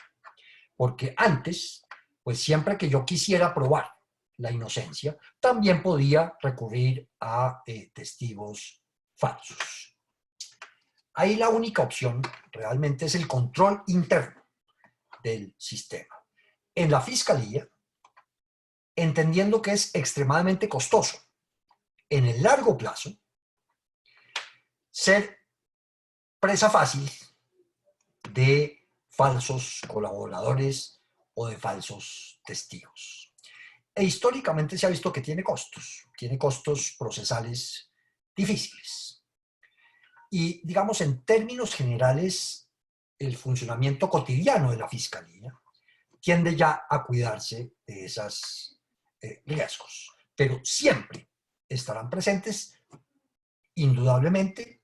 Porque antes, pues siempre que yo quisiera probar la inocencia, también podía recurrir a testigos falsos. Ahí la única opción realmente es el control interno del sistema. En la fiscalía, entendiendo que es extremadamente costoso en el largo plazo ser presa fácil de falsos colaboradores o de falsos testigos. E históricamente se ha visto que tiene costos procesales difíciles. Y, digamos, en términos generales, el funcionamiento cotidiano de la Fiscalía tiende ya a cuidarse de esos riesgos, pero siempre estarán presentes, indudablemente.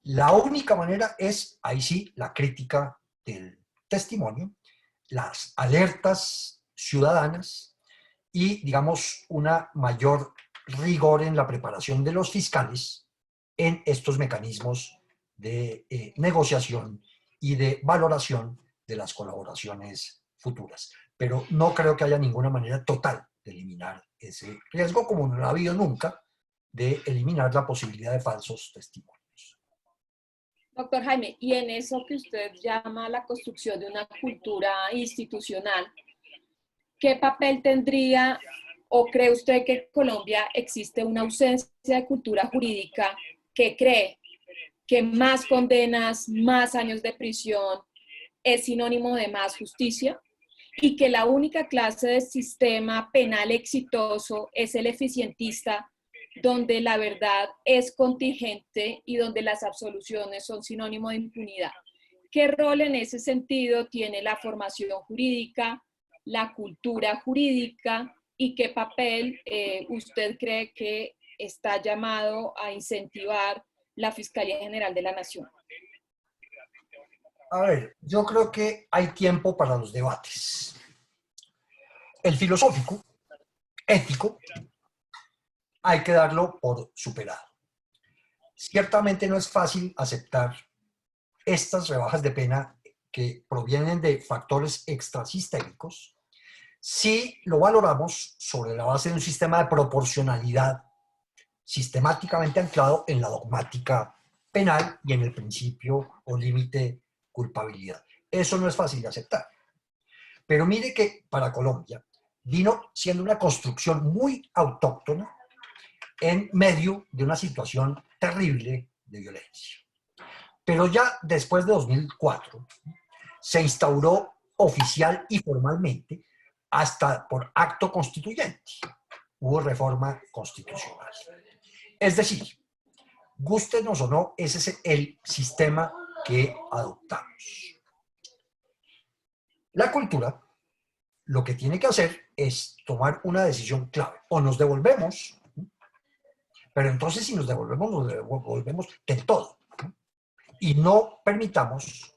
La única manera es, ahí sí, la crítica del testimonio, las alertas ciudadanas y, digamos, una mayor rigor en la preparación de los fiscales en estos mecanismos de negociación y de valoración de las colaboraciones futuras. Pero no creo que haya ninguna manera total de eliminar ese riesgo, como no lo ha habido nunca, de eliminar la posibilidad de falsos testimonios. Doctor Jaime, y en eso que usted llama la construcción de una cultura institucional, ¿qué papel tendría o cree usted que en Colombia existe una ausencia de cultura jurídica que cree que más condenas, más años de prisión es sinónimo de más justicia y que la única clase de sistema penal exitoso es el eficientista, donde la verdad es contingente y donde las absoluciones son sinónimo de impunidad? ¿Qué rol en ese sentido tiene la formación jurídica, la cultura jurídica y qué papel usted cree que está llamado a incentivar la Fiscalía General de la Nación? A ver, yo creo que hay tiempo para los debates. El filosófico, ético, hay que darlo por superado. Ciertamente no es fácil aceptar estas rebajas de pena que provienen de factores extrasistémicos si lo valoramos sobre la base de un sistema de proporcionalidad sistemáticamente anclado en la dogmática penal y en el principio o límite culpabilidad. Eso no es fácil de aceptar. Pero mire que para Colombia vino siendo una construcción muy autóctona en medio de una situación terrible de violencia. Pero ya después de 2004 se instauró oficial y formalmente hasta por acto constituyente. Hubo reforma constitucional. Es decir, gústenos o no, ese es el sistema que adoptamos. La cultura lo que tiene que hacer es tomar una decisión clave. O nos devolvemos, pero entonces si nos devolvemos del todo. Y no permitamos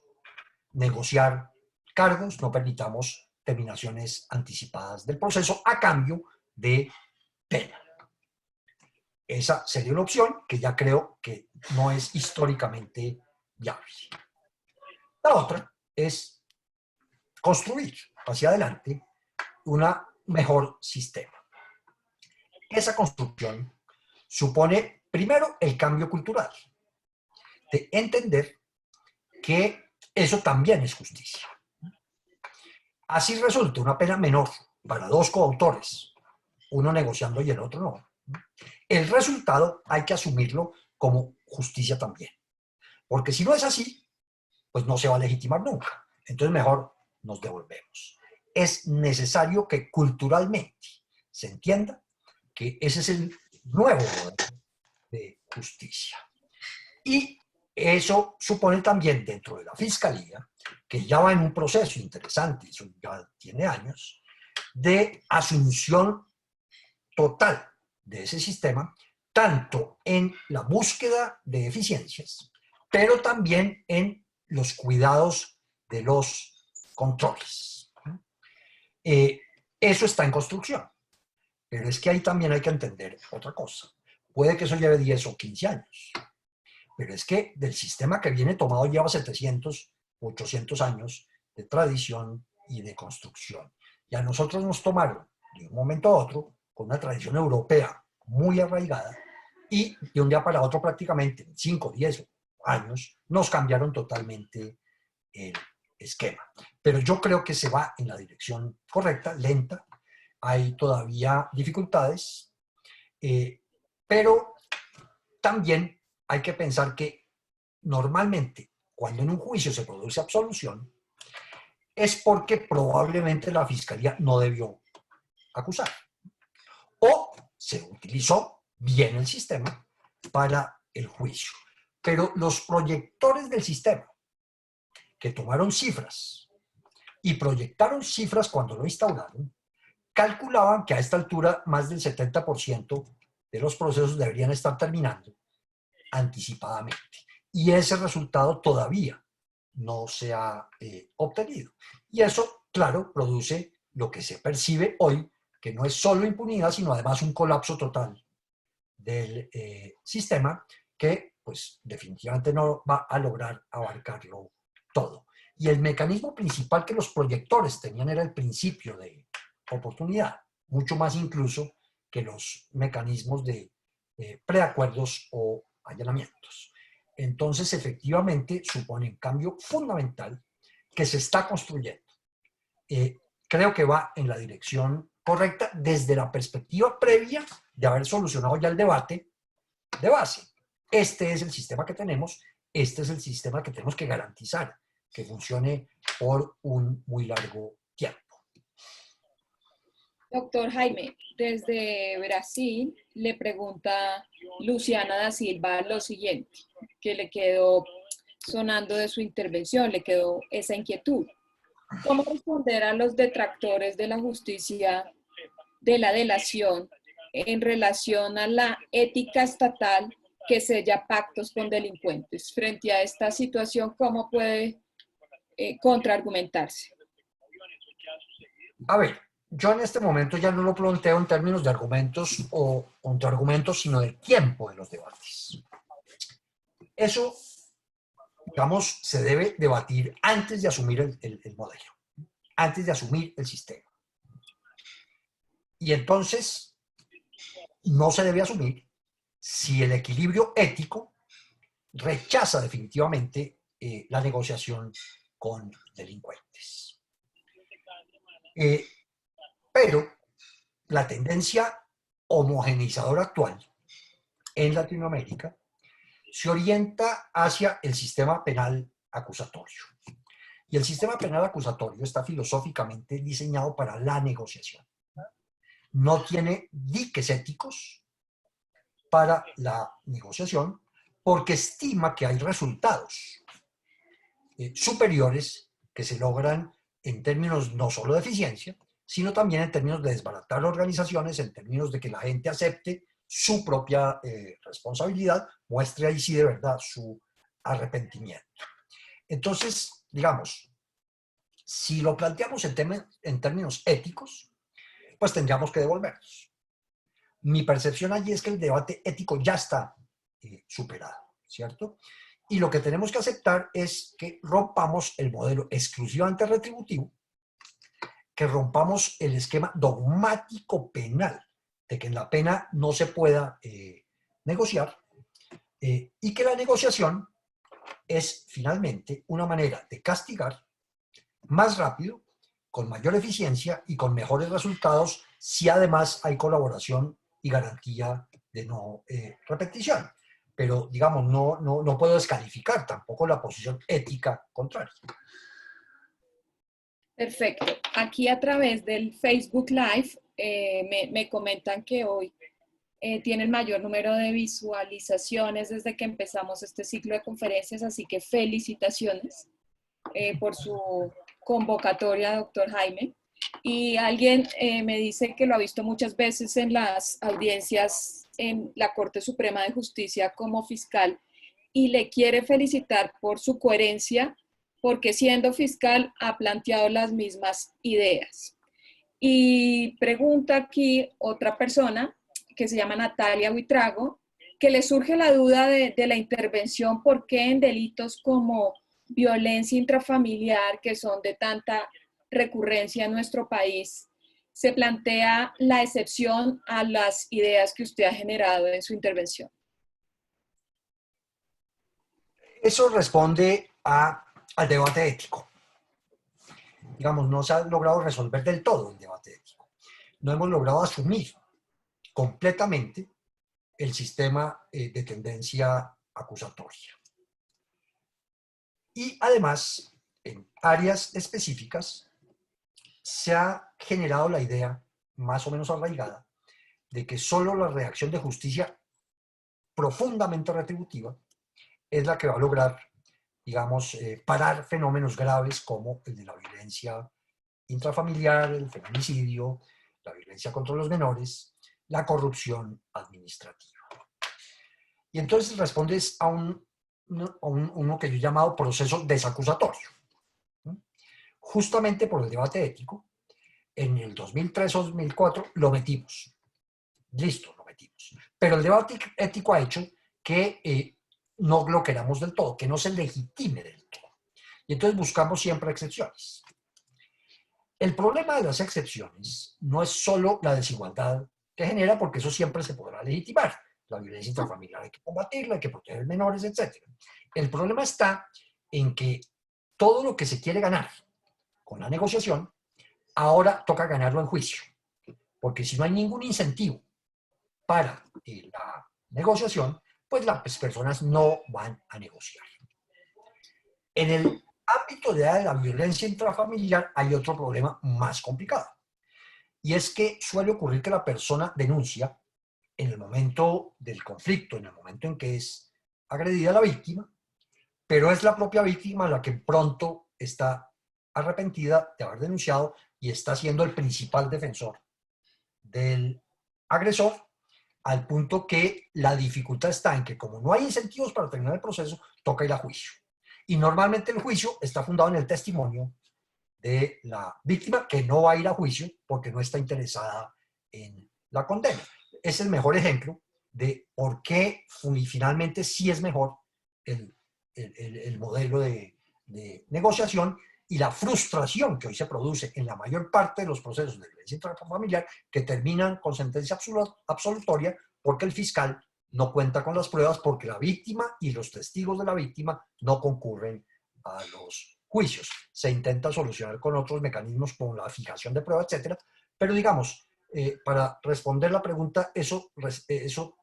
negociar cargos, no permitamos terminaciones anticipadas del proceso a cambio de pena. Esa sería una opción que ya creo que no es históricamente viable. La otra es construir hacia adelante un mejor sistema. Esa construcción supone, primero, el cambio cultural, de entender que eso también es justicia. Así resulta una pena menor para dos coautores, uno negociando y el otro no. El resultado hay que asumirlo como justicia también. Porque si no es así, pues no se va a legitimar nunca. Entonces mejor nos devolvemos. Es necesario que culturalmente se entienda que ese es el nuevo modelo de justicia. Y eso supone también dentro de la Fiscalía, que ya va en un proceso interesante, eso ya tiene años, de asunción total de ese sistema, tanto en la búsqueda de eficiencias, pero también en los cuidados de los controles. Eso está en construcción, pero es que ahí también hay que entender otra cosa. Puede que eso lleve 10 o 15 años, pero es que del sistema que viene tomado lleva 700, 800 años de tradición y de construcción. Y a nosotros nos tomaron de un momento a otro con una tradición europea muy arraigada y de un día para otro prácticamente en 5, 10 años nos cambiaron totalmente el esquema. Pero yo creo que se va en la dirección correcta, lenta, hay todavía dificultades, pero también hay que pensar que normalmente cuando en un juicio se produce absolución, es porque probablemente la fiscalía no debió acusar. O se utilizó bien el sistema para el juicio. Pero los proyectores del sistema que tomaron cifras y proyectaron cifras cuando lo instauraron, calculaban que a esta altura más del 70% de los procesos deberían estar terminando anticipadamente. Y ese resultado todavía no se ha obtenido. Y eso, claro, produce lo que se percibe hoy, que no es solo impunidad, sino además un colapso total del sistema que, pues, definitivamente no va a lograr abarcarlo todo. Y el mecanismo principal que los proyectores tenían era el principio de oportunidad, mucho más incluso que los mecanismos de preacuerdos o allanamientos. Entonces, efectivamente, supone un cambio fundamental que se está construyendo. Creo que va en la dirección correcta desde la perspectiva previa de haber solucionado ya el debate de base. Este es el sistema que tenemos, este es el sistema que tenemos que garantizar que funcione por un muy largo tiempo. Doctor Jaime, desde Brasil le pregunta Luciana da Silva lo siguiente, que le quedó sonando de su intervención, le quedó esa inquietud. ¿Cómo responder a los detractores de la justicia de la delación en relación a la ética estatal que sella pactos con delincuentes? Frente a esta situación, ¿cómo puede contraargumentarse? A ver, yo en este momento ya no lo planteo en términos de argumentos o contraargumentos, sino de tiempo de los debates. Eso, digamos, se debe debatir antes de asumir el modelo, antes de asumir el sistema. Y entonces, no se debe asumir si el equilibrio ético rechaza definitivamente la negociación con delincuentes. Pero la tendencia homogeneizadora actual en Latinoamérica se orienta hacia el sistema penal acusatorio. Y el sistema penal acusatorio está filosóficamente diseñado para la negociación. No tiene diques éticos para la negociación porque estima que hay resultados superiores que se logran en términos no solo de eficiencia, sino también en términos de desbaratar organizaciones, en términos de que la gente acepte su propia responsabilidad, muestre ahí sí de verdad su arrepentimiento. Entonces, digamos, si lo planteamos en términos éticos, pues tendríamos que devolvernos. Mi percepción allí es que el debate ético ya está superado, ¿cierto? Y lo que tenemos que aceptar es que rompamos el modelo exclusivamente retributivo, que rompamos el esquema dogmático penal, de que en la pena no se pueda negociar, y que la negociación es finalmente una manera de castigar más rápido, con mayor eficiencia y con mejores resultados si además hay colaboración y garantía de no repetición. Pero, digamos, no puedo descalificar tampoco la posición ética contraria. Perfecto. Aquí a través del Facebook Live me comentan que hoy tiene el mayor número de visualizaciones desde que empezamos este ciclo de conferencias, así que felicitaciones por su convocatoria, doctor Jaime. Y alguien me dice que lo ha visto muchas veces en las audiencias en la Corte Suprema de Justicia como fiscal y le quiere felicitar por su coherencia, porque siendo fiscal ha planteado las mismas ideas. Y pregunta aquí otra persona que se llama Natalia Huitrago, que le surge la duda de la intervención, ¿por qué en delitos como violencia intrafamiliar, que son de tanta recurrencia en nuestro país, se plantea la excepción a las ideas que usted ha generado en su intervención? Eso responde al debate ético. Digamos, no se ha logrado resolver del todo el debate ético. No hemos logrado asumir completamente el sistema de tendencia acusatoria. Y además, en áreas específicas se ha generado la idea, más o menos arraigada, de que solo la reacción de justicia profundamente retributiva es la que va a lograr, digamos, parar fenómenos graves como el de la violencia intrafamiliar, el feminicidio, la violencia contra los menores, la corrupción administrativa. Y entonces respondes a uno que yo he llamado proceso desacusatorio. Justamente por el debate ético, en el 2003 o 2004 lo metimos. Listo, lo metimos. Pero el debate ético ha hecho que no lo queramos del todo, que no se legitime del todo. Y entonces buscamos siempre excepciones. El problema de las excepciones no es solo la desigualdad que genera, porque eso siempre se podrá legitimar. La violencia intrafamiliar hay que combatirla, hay que proteger menores, etc. El problema está en que todo lo que se quiere ganar con la negociación, ahora toca ganarlo en juicio. Porque si no hay ningún incentivo para la negociación, pues las personas no van a negociar. En el ámbito de la violencia intrafamiliar hay otro problema más complicado. Y es que suele ocurrir que la persona denuncia en el momento del conflicto, en el momento en que es agredida la víctima, pero es la propia víctima la que pronto está arrepentida de haber denunciado y está siendo el principal defensor del agresor, al punto que la dificultad está en que como no hay incentivos para terminar el proceso, toca ir a juicio. Y normalmente el juicio está fundado en el testimonio de la víctima, que no va a ir a juicio porque no está interesada en la condena. Es el mejor ejemplo de por qué finalmente sí es mejor el modelo de negociación y la frustración que hoy se produce en la mayor parte de los procesos de violencia intrafamiliar que terminan con sentencia absolutoria porque el fiscal no cuenta con las pruebas, porque la víctima y los testigos de la víctima no concurren a los juicios. Se intenta solucionar con otros mecanismos como la fijación de pruebas, etcétera, pero digamos, para responder la pregunta, eso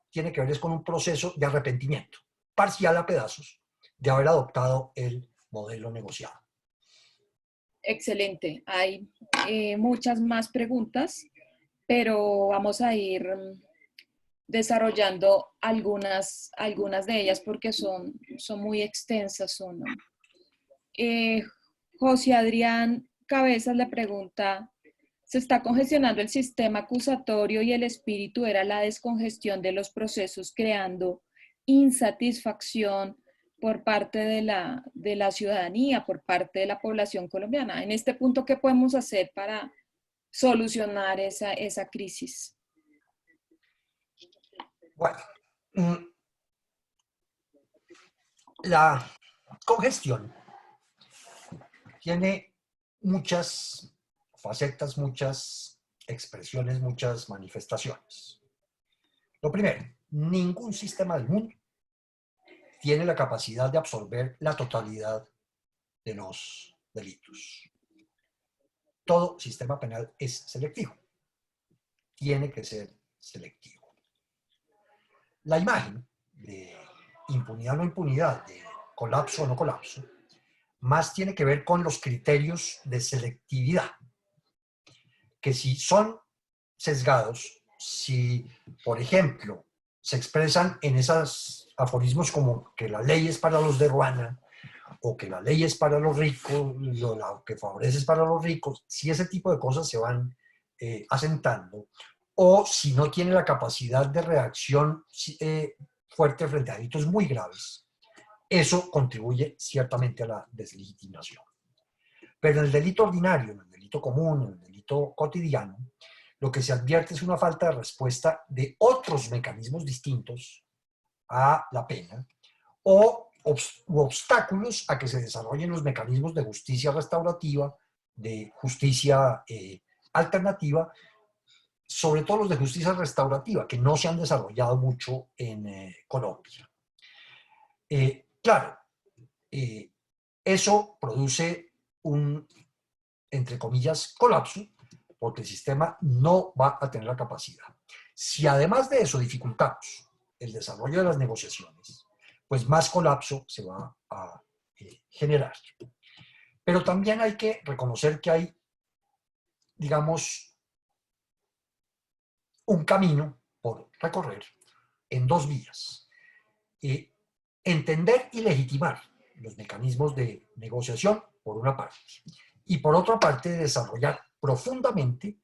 tiene que ver con un proceso de arrepentimiento parcial a pedazos de haber adoptado el modelo negociado. Excelente. Hay muchas más preguntas, pero vamos a ir desarrollando algunas de ellas porque son muy extensas. José Adrián Cabezas le pregunta, ¿se está congestionando el sistema acusatorio y el espíritu era la descongestión de los procesos creando insatisfacción por parte de la ciudadanía, por parte de la población colombiana? En este punto, ¿qué podemos hacer para solucionar esa crisis? Bueno, la congestión tiene muchas facetas, muchas expresiones, muchas manifestaciones. Lo primero, ningún sistema del mundo tiene la capacidad de absorber la totalidad de los delitos. Todo sistema penal es selectivo. Tiene que ser selectivo. La imagen de impunidad o no impunidad, de colapso o no colapso, más tiene que ver con los criterios de selectividad, que si son sesgados, si, por ejemplo, se expresan en esos aforismos como que la ley es para los de Ruana, o que la ley es para los ricos, lo que favorece es para los ricos, si ese tipo de cosas se van asentando, o si no tiene la capacidad de reacción fuerte frente a delitos muy graves, eso contribuye ciertamente a la deslegitimación. Pero en el delito ordinario, en el delito común, en el delito cotidiano, lo que se advierte es una falta de respuesta de otros mecanismos distintos a la pena o obstáculos a que se desarrollen los mecanismos de justicia restaurativa, de justicia alternativa, sobre todo los de justicia restaurativa, que no se han desarrollado mucho en Colombia. Claro, eso produce un, entre comillas, colapso, porque el sistema no va a tener la capacidad. Si además de eso dificultamos el desarrollo de las negociaciones, pues más colapso se va a generar. Pero también hay que reconocer que hay, digamos, un camino por recorrer en dos vías. Entender y legitimar los mecanismos de negociación, por una parte, y por otra parte, desarrollar profundamente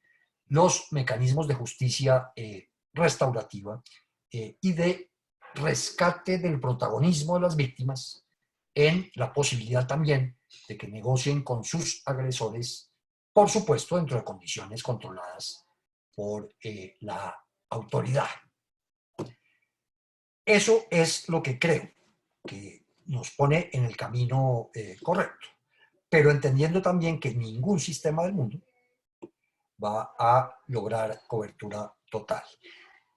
los mecanismos de justicia restaurativa y de rescate del protagonismo de las víctimas en la posibilidad también de que negocien con sus agresores, por supuesto, dentro de condiciones controladas por la autoridad. Eso es lo que creo que nos pone en el camino correcto, pero entendiendo también que ningún sistema del mundo va a lograr cobertura total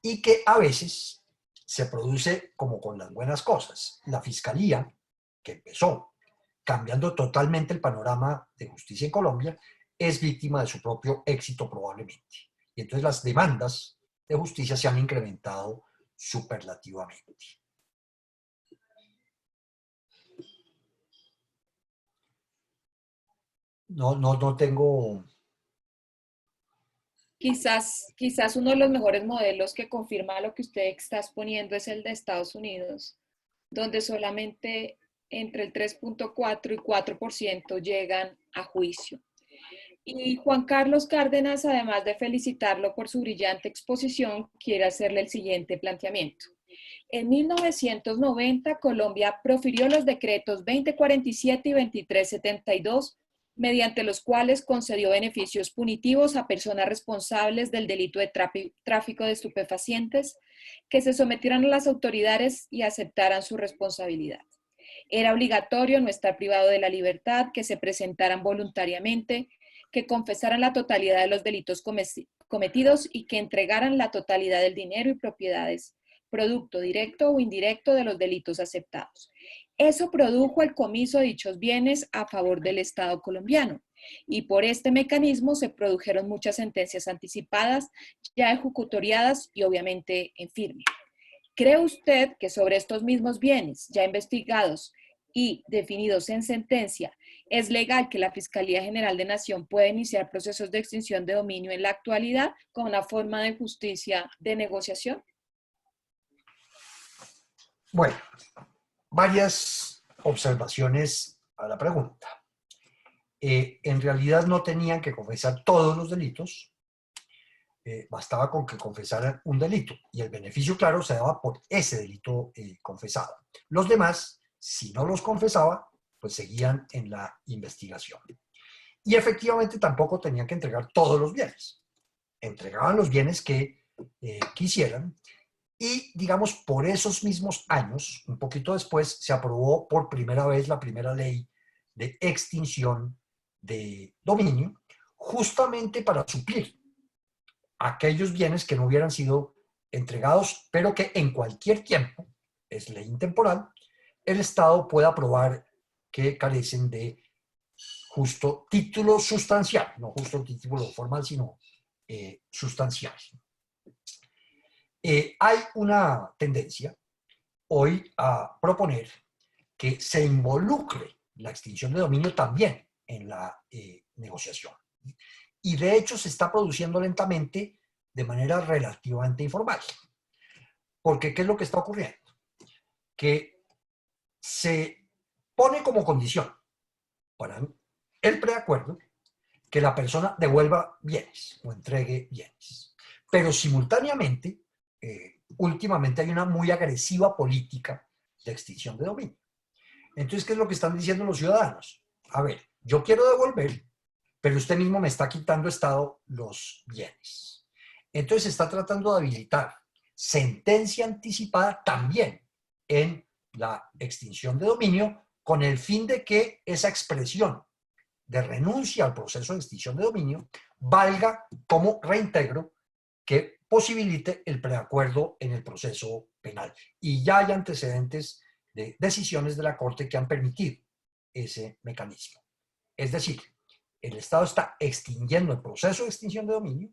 y que a veces se produce como con las buenas cosas. La Fiscalía, que empezó cambiando totalmente el panorama de justicia en Colombia, es víctima de su propio éxito probablemente. Y entonces las demandas de justicia se han incrementado superlativamente. No tengo... Quizás uno de los mejores modelos que confirma lo que usted está exponiendo es el de Estados Unidos, donde solamente entre el 3.4 y 4% llegan a juicio. Y Juan Carlos Cárdenas, además de felicitarlo por su brillante exposición, quiere hacerle el siguiente planteamiento. En 1990, Colombia profirió los decretos 2047 y 2372, mediante los cuales concedió beneficios punitivos a personas responsables del delito de tráfico de estupefacientes que se sometieran a las autoridades y aceptaran su responsabilidad. Era obligatorio no estar privado de la libertad, que se presentaran voluntariamente, que confesaran la totalidad de los delitos cometidos y que entregaran la totalidad del dinero y propiedades, producto directo o indirecto de los delitos aceptados. Eso produjo el comiso de dichos bienes a favor del Estado colombiano y por este mecanismo se produjeron muchas sentencias anticipadas, ya ejecutoriadas y obviamente en firme. ¿Cree usted que sobre estos mismos bienes ya investigados y definidos en sentencia, es legal que la Fiscalía General de Nación pueda iniciar procesos de extinción de dominio en la actualidad con una forma de justicia de negociación? Bueno, varias observaciones a la pregunta. En realidad no tenían que confesar todos los delitos, bastaba con que confesaran un delito y el beneficio, claro, se daba por ese delito confesado. Los demás, si no los confesaba, pues seguían en la investigación. Y efectivamente tampoco tenían que entregar todos los bienes. Entregaban los bienes que quisieran y, digamos, por esos mismos años, un poquito después, se aprobó por primera vez la primera ley de extinción de dominio, justamente para suplir aquellos bienes que no hubieran sido entregados, pero que en cualquier tiempo, es ley intemporal, el Estado pueda probar que carecen de justo título sustancial, no justo título formal, sino sustancial. Hay una tendencia hoy a proponer que se involucre la extinción de dominio también en la negociación. Y de hecho se está produciendo lentamente de manera relativamente informal. Porque ¿qué es lo que está ocurriendo? Que se pone como condición para el preacuerdo que la persona devuelva bienes o entregue bienes. Pero simultáneamente, últimamente hay una muy agresiva política de extinción de dominio. Entonces, ¿qué es lo que están diciendo los ciudadanos? A ver, yo quiero devolver, pero usted mismo me está quitando Estado los bienes. Entonces se está tratando de habilitar sentencia anticipada también en la extinción de dominio con el fin de que esa expresión de renuncia al proceso de extinción de dominio valga como reintegro que posibilite el preacuerdo en el proceso penal. Y ya hay antecedentes de decisiones de la Corte que han permitido ese mecanismo. Es decir, el Estado está extinguiendo el proceso de extinción de dominio,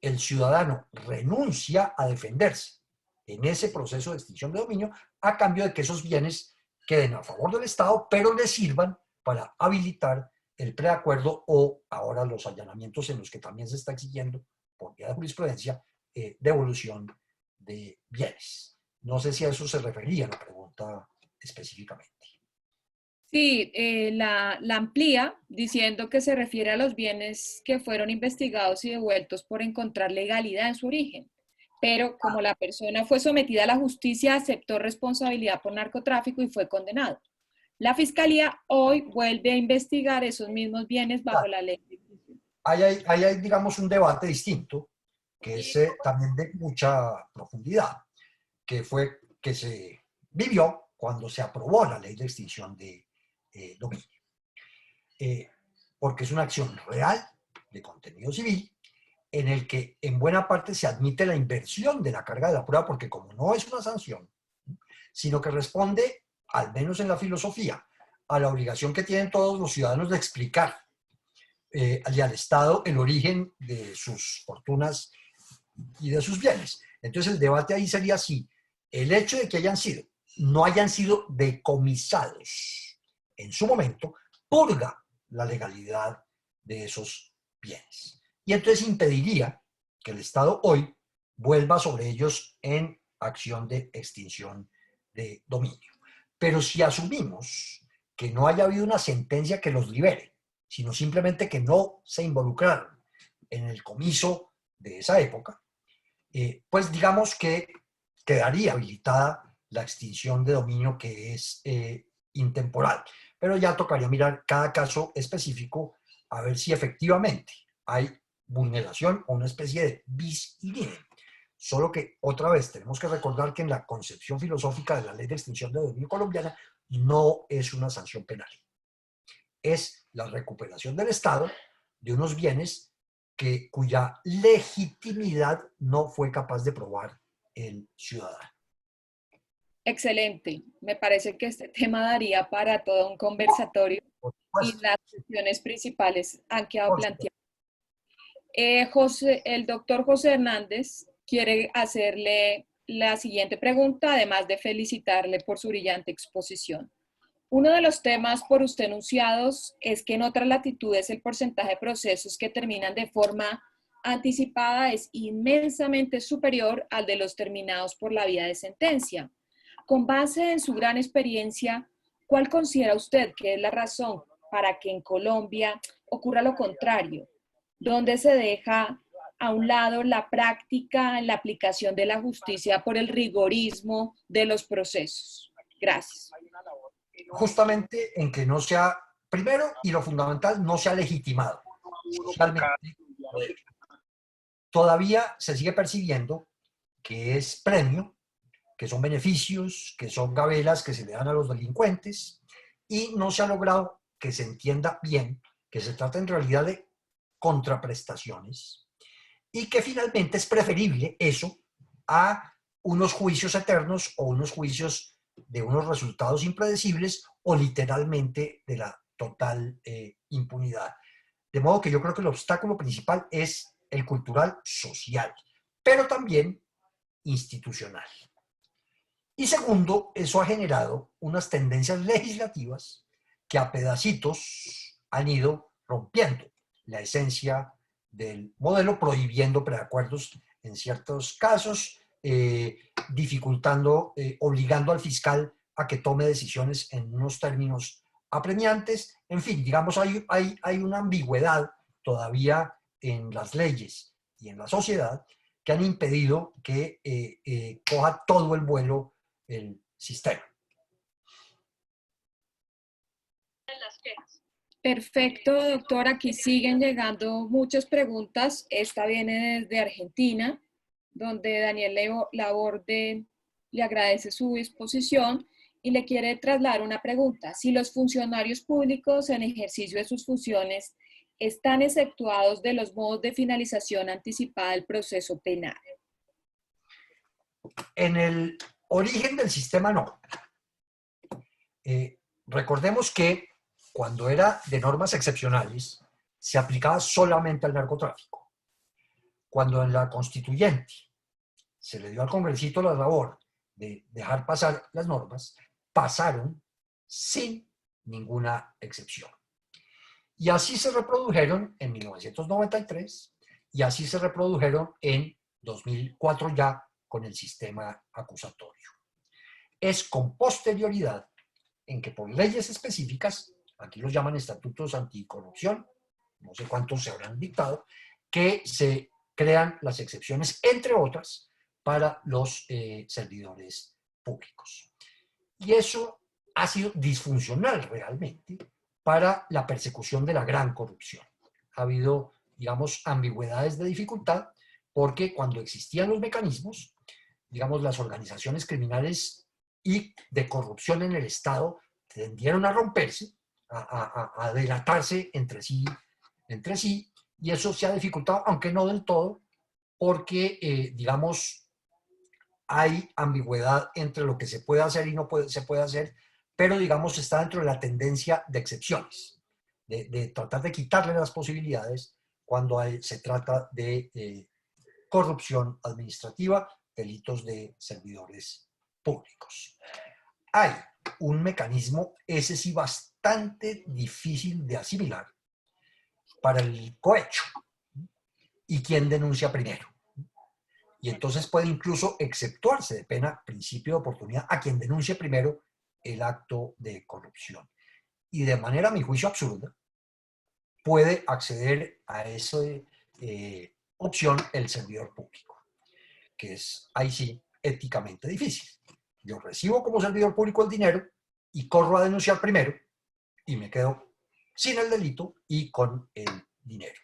el ciudadano renuncia a defenderse en ese proceso de extinción de dominio a cambio de que esos bienes queden a favor del Estado, pero le sirvan para habilitar el preacuerdo o ahora los allanamientos en los que también se está exigiendo, por vía de jurisprudencia, devolución de bienes. No sé si a eso se refería la pregunta específicamente. Sí, la amplía diciendo que se refiere a los bienes que fueron investigados y devueltos por encontrar legalidad en su origen. Pero como la persona fue sometida a la justicia, aceptó responsabilidad por narcotráfico y fue condenado. La fiscalía hoy vuelve a investigar esos mismos bienes bajo la ley. Ahí hay, digamos, un debate distinto, que es también de mucha profundidad, que fue que se vivió cuando se aprobó la ley de extinción de dominio. Porque es una acción real de contenido civil en el que en buena parte se admite la inversión de la carga de la prueba, porque como no es una sanción, sino que responde, al menos en la filosofía, a la obligación que tienen todos los ciudadanos de explicar y al Estado el origen de sus fortunas y de sus bienes. Entonces el debate ahí sería si el hecho de que no hayan sido decomisados en su momento, purga la legalidad de esos bienes. Y entonces impediría que el Estado hoy vuelva sobre ellos en acción de extinción de dominio. Pero si asumimos que no haya habido una sentencia que los libere, sino simplemente que no se involucraron en el comiso de esa época, pues digamos que quedaría habilitada la extinción de dominio que es intemporal. Pero ya tocaría mirar cada caso específico a ver si efectivamente hay vulneración o una especie de bis in idem. Solo que otra vez tenemos que recordar que en la concepción filosófica de la ley de extinción de dominio colombiana no es una sanción penal. Es la recuperación del Estado de unos bienes cuya legitimidad no fue capaz de probar el ciudadano. Excelente. Me parece que este tema daría para todo un conversatorio Por y supuesto, las cuestiones principales han quedado por supuesto. planteadas. El doctor José Hernández quiere hacerle la siguiente pregunta, además de felicitarle por su brillante exposición. Uno de los temas por usted enunciados es que en otras latitudes el porcentaje de procesos que terminan de forma anticipada es inmensamente superior al de los terminados por la vía de sentencia. Con base en su gran experiencia, ¿cuál considera usted que es la razón para que en Colombia ocurra lo contrario, donde se deja a un lado la práctica en la aplicación de la justicia por el rigorismo de los procesos? Gracias. Justamente en que no sea, primero y lo fundamental, no se ha legitimado socialmente. Todavía se sigue percibiendo que es premio, que son beneficios, que son gabelas que se le dan a los delincuentes, y no se ha logrado que se entienda bien que se trata en realidad de contraprestaciones y que finalmente es preferible eso a unos juicios eternos o unos juicios de unos resultados impredecibles o literalmente de la total impunidad. De modo que yo creo que el obstáculo principal es el cultural social, pero también institucional. Y segundo, eso ha generado unas tendencias legislativas que a pedacitos han ido rompiendo la esencia del modelo, prohibiendo preacuerdos en ciertos casos, dificultando, obligando al fiscal a que tome decisiones en unos términos apremiantes. En fin, digamos, hay una ambigüedad todavía en las leyes y en la sociedad que han impedido que coja todo el vuelo el sistema. Perfecto, doctor. Aquí siguen llegando muchas preguntas. Esta viene desde Argentina, donde Daniel Laborde le agradece su disposición y le quiere trasladar una pregunta. Si los funcionarios públicos en ejercicio de sus funciones están exceptuados de los modos de finalización anticipada del proceso penal. En el origen del sistema no. Recordemos que cuando era de normas excepcionales, se aplicaba solamente al narcotráfico. Cuando en la constituyente se le dio al congresito la labor de dejar pasar las normas, pasaron sin ninguna excepción. Y así se reprodujeron en 1993 y así se reprodujeron en 2004 ya con el sistema acusatorio. Es con posterioridad en que por leyes específicas, aquí los llaman estatutos anticorrupción, no sé cuántos se habrán dictado, que se crean las excepciones, entre otras, para los servidores públicos. Y eso ha sido disfuncional realmente para la persecución de la gran corrupción. Ha habido, digamos, ambigüedades de dificultad porque cuando existían los mecanismos, digamos, las organizaciones criminales y de corrupción en el Estado tendieron a romperse, a delatarse entre sí, y eso se ha dificultado, aunque no del todo, porque, digamos, hay ambigüedad entre lo que se puede hacer y no se puede hacer, pero, digamos, está dentro de la tendencia de excepciones, de tratar de quitarle las posibilidades cuando se trata de corrupción administrativa, delitos de servidores públicos. Hay un mecanismo, ese sí, bastante difícil de asimilar para el cohecho y quién denuncia primero. Y entonces puede incluso exceptuarse de pena, principio de oportunidad, a quien denuncie primero el acto de corrupción. Y de manera, a mi juicio, absurda, puede acceder a esa opción el servidor público, que es, ahí sí, éticamente difícil. Yo recibo como servidor público el dinero y corro a denunciar primero y me quedo sin el delito y con el dinero.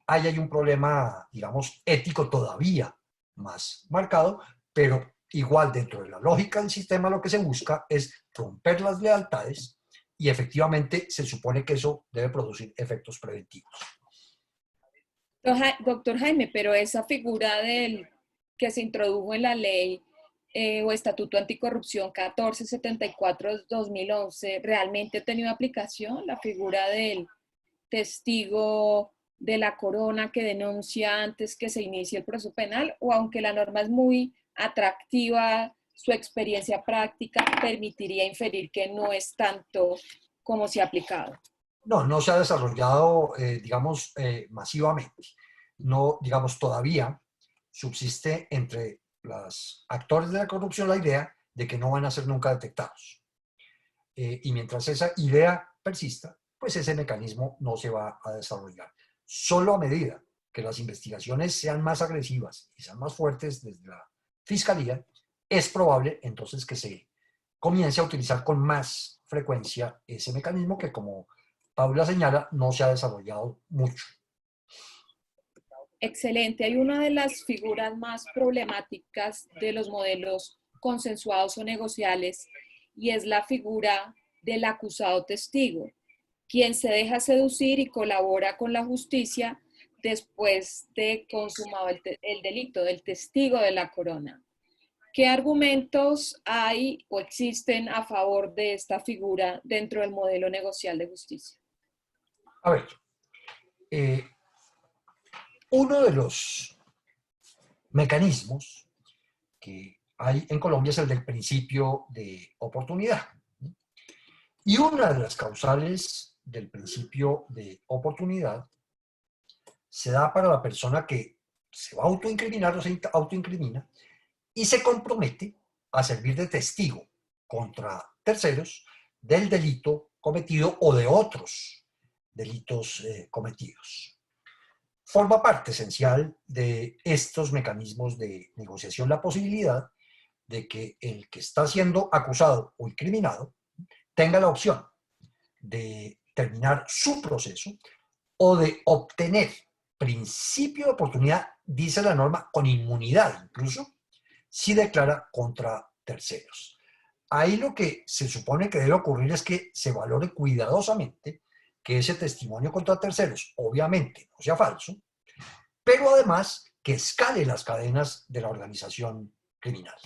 Ahí hay un problema, digamos, ético todavía más marcado, pero igual dentro de la lógica del sistema lo que se busca es romper las lealtades y efectivamente se supone que eso debe producir efectos preventivos. Doctor Jaime, pero esa figura que se introdujo en la ley o Estatuto Anticorrupción 1474-2011, ¿realmente ha tenido aplicación la figura del testigo de la corona que denuncia antes que se inicie el proceso penal? O aunque la norma es muy atractiva, su experiencia práctica permitiría inferir que no es tanto como se ha aplicado. No se ha desarrollado, digamos, masivamente. No, digamos, todavía subsiste entre los actores de la corrupción la idea de que no van a ser nunca detectados. Y mientras esa idea persista, pues ese mecanismo no se va a desarrollar. Solo a medida que las investigaciones sean más agresivas y sean más fuertes desde la Fiscalía, es probable entonces que se comience a utilizar con más frecuencia ese mecanismo que, como Paula señala, no se ha desarrollado mucho. Excelente. Hay una de las figuras más problemáticas de los modelos consensuados o negociales y es la figura del acusado testigo, quien se deja seducir y colabora con la justicia después de consumado el delito del testigo de la corona. ¿Qué argumentos hay o existen a favor de esta figura dentro del modelo negocial de justicia? A ver, uno de los mecanismos que hay en Colombia es el del principio de oportunidad. Y una de las causales del principio de oportunidad se da para la persona que se va a autoincriminar o se autoincrimina y se compromete a servir de testigo contra terceros del delito cometido o de otros delitos cometidos. Forma parte esencial de estos mecanismos de negociación la posibilidad de que el que está siendo acusado o incriminado tenga la opción de terminar su proceso o de obtener principio de oportunidad, dice la norma, con inmunidad incluso, si declara contra terceros. Ahí lo que se supone que debe ocurrir es que se valore cuidadosamente que ese testimonio contra terceros, obviamente, no sea falso, pero además que escale las cadenas de la organización criminal.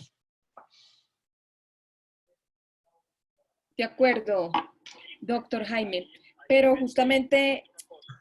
De acuerdo, doctor Jaime, pero justamente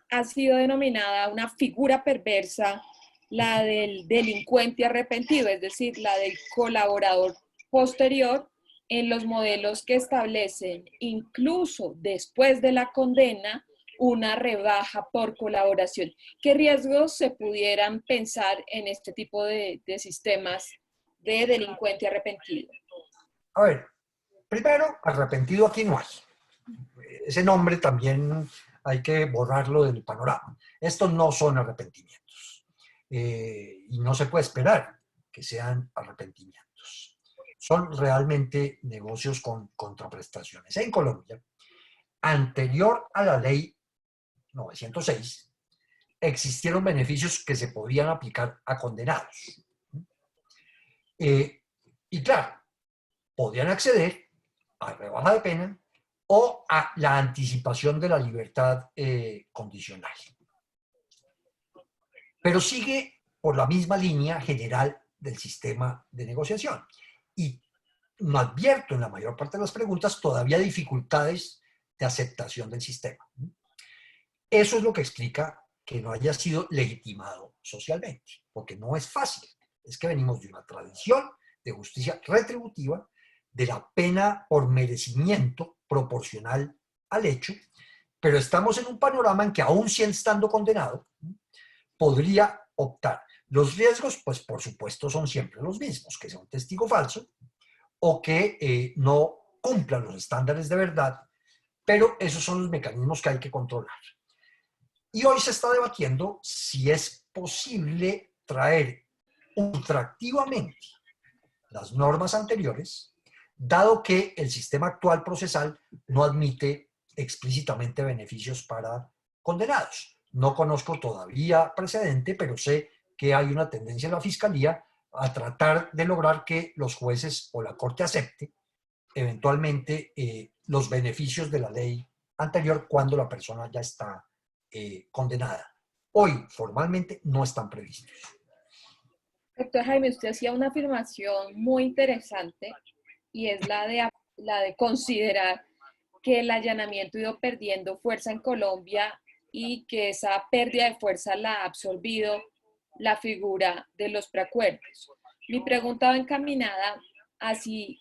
ha sido denominada una figura perversa la del delincuente arrepentido, es decir, la del colaborador posterior en los modelos que establecen, incluso después de la condena, una rebaja por colaboración. ¿Qué riesgos se pudieran pensar en este tipo de sistemas de delincuente arrepentido? A ver, primero, arrepentido aquí no hay. Ese nombre también hay que borrarlo del panorama. Estos no son arrepentimientos. Y no se puede esperar que sean arrepentimientos. Son realmente negocios con contraprestaciones. En Colombia, anterior a la ley 906, existieron beneficios que se podían aplicar a condenados. Y claro, podían acceder a rebaja de pena o a la anticipación de la libertad condicional. Pero sigue por la misma línea general del sistema de negociación. Y no advierto en la mayor parte de las preguntas todavía dificultades de aceptación del sistema. Eso es lo que explica que no haya sido legitimado socialmente, porque no es fácil. Es que venimos de una tradición de justicia retributiva, de la pena por merecimiento proporcional al hecho, pero estamos en un panorama en que aún si estando condenado, podría optar. Los riesgos, pues por supuesto, son siempre los mismos, que sea un testigo falso o que no cumpla los estándares de verdad, pero esos son los mecanismos que hay que controlar. Y hoy se está debatiendo si es posible traer ultraactivamente las normas anteriores, dado que el sistema actual procesal no admite explícitamente beneficios para condenados. No conozco todavía precedente, pero sé que hay una tendencia en la Fiscalía a tratar de lograr que los jueces o la Corte acepte eventualmente los beneficios de la ley anterior cuando la persona ya está condenada. Hoy, formalmente, no están previstos. Doctor Jaime, usted hacía una afirmación muy interesante y es la de considerar que el allanamiento ha ido perdiendo fuerza en Colombia y que esa pérdida de fuerza la ha absorbido la figura de los preacuerdos. Mi pregunta va encaminada así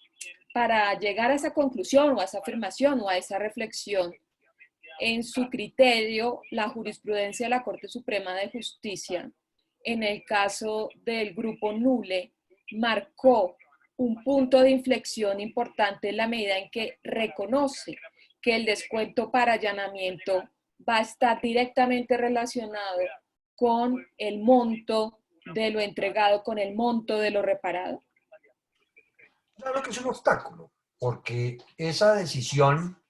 para llegar a esa conclusión o a esa afirmación o a esa reflexión. En su criterio, la jurisprudencia de la Corte Suprema de Justicia, en el caso del grupo Nule, marcó un punto de inflexión importante en la medida en que reconoce que el descuento para allanamiento va a estar directamente relacionado con el monto de lo entregado, con el monto de lo reparado. Claro que es un obstáculo, porque esa decisión,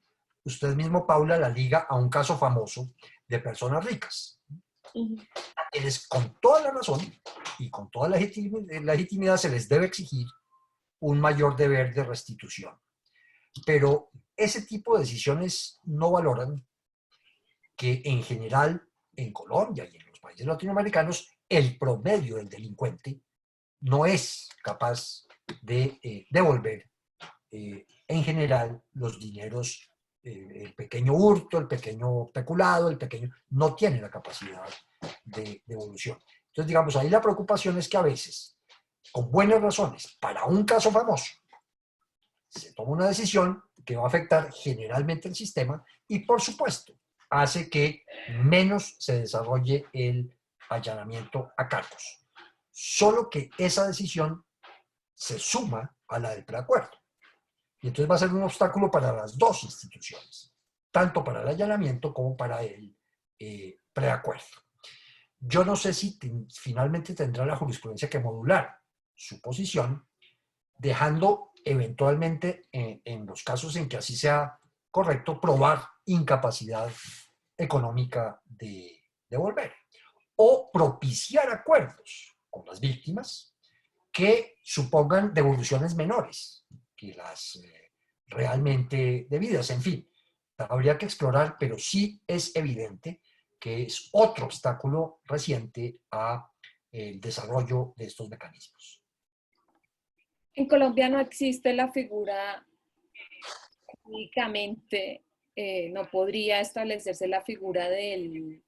usted mismo, Paula, la liga a un caso famoso de personas ricas. A quienes con toda la razón y con toda legitimidad se les debe exigir un mayor deber de restitución. Pero ese tipo de decisiones no valoran que en general en Colombia y en los países latinoamericanos el promedio del delincuente no es capaz de devolver en general los dineros, el pequeño hurto, el pequeño peculado, el pequeño, no tiene la capacidad de devolución. Entonces, digamos, ahí la preocupación es que a veces, con buenas razones, para un caso famoso, se toma una decisión que va a afectar generalmente el sistema y, por supuesto, hace que menos se desarrolle el allanamiento a cargos. Solo que esa decisión se suma a la del preacuerdo. Y entonces va a ser un obstáculo para las dos instituciones, tanto para el allanamiento como para el preacuerdo. Yo no sé si finalmente tendrá la jurisprudencia que modular su posición, dejando eventualmente, en los casos en que así sea correcto, probar incapacidad económica de devolver o propiciar acuerdos con las víctimas que supongan devoluciones menores que las realmente debidas. En fin, habría que explorar, pero sí es evidente que es otro obstáculo reciente al desarrollo de estos mecanismos. En Colombia no existe la figura, únicamente no podría establecerse la figura del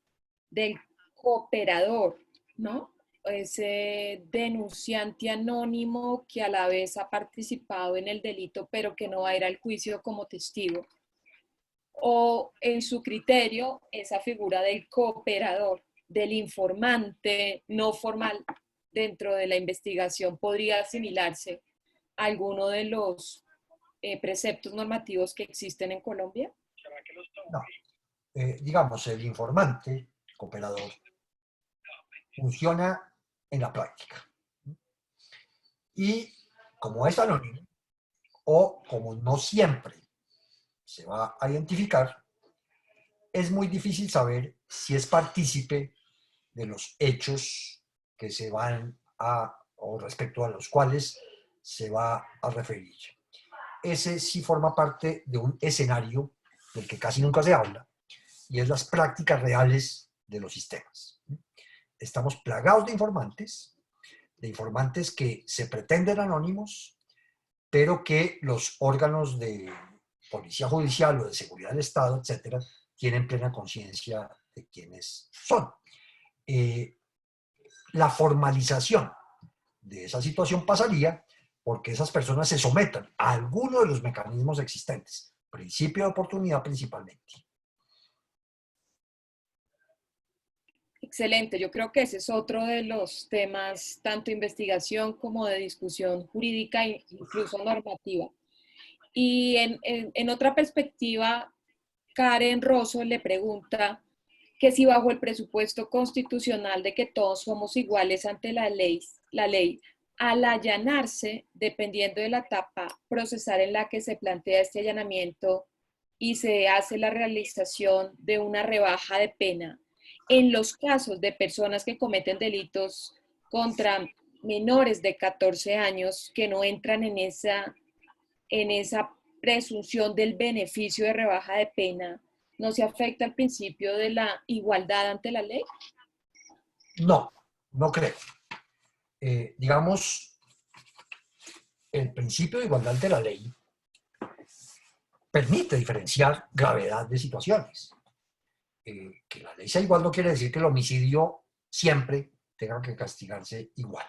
cooperador, ¿no? Ese denunciante anónimo que a la vez ha participado en el delito, pero que no va a ir al juicio como testigo. o en su criterio esa figura del cooperador, del informante no formal dentro de la investigación podría asimilarse a alguno de los preceptos normativos que existen en Colombia? No, digamos, el informante, cooperador, funciona en la práctica. Y como es anónimo, o como no siempre se va a identificar, es muy difícil saber si es partícipe de los hechos que se van a, o respecto a los cuales se va a referir. Ese sí forma parte de un escenario del que casi nunca se habla, y es las prácticas reales de los sistemas. Estamos plagados de informantes que se pretenden anónimos, pero que los órganos de policía judicial o de seguridad del Estado, etcétera, tienen plena conciencia de quiénes son. La formalización de esa situación pasaría porque esas personas se sometan a alguno de los mecanismos existentes, principio de oportunidad principalmente. Excelente, yo creo que ese es otro de los temas, tanto de investigación como de discusión jurídica e incluso normativa. Y en otra perspectiva, Karen Rosso le pregunta que si bajo el presupuesto constitucional de que todos somos iguales ante la ley, al allanarse, dependiendo de la etapa procesal en la que se plantea este allanamiento y se hace la realización de una rebaja de pena, en los casos de personas que cometen delitos contra menores de 14 años que no entran en esa presunción del beneficio de rebaja de pena, ¿no se afecta el principio de la igualdad ante la ley? No, no creo. Digamos, el principio de igualdad de la ley permite diferenciar gravedad de situaciones. Que la ley sea igual no quiere decir que el homicidio siempre tenga que castigarse igual.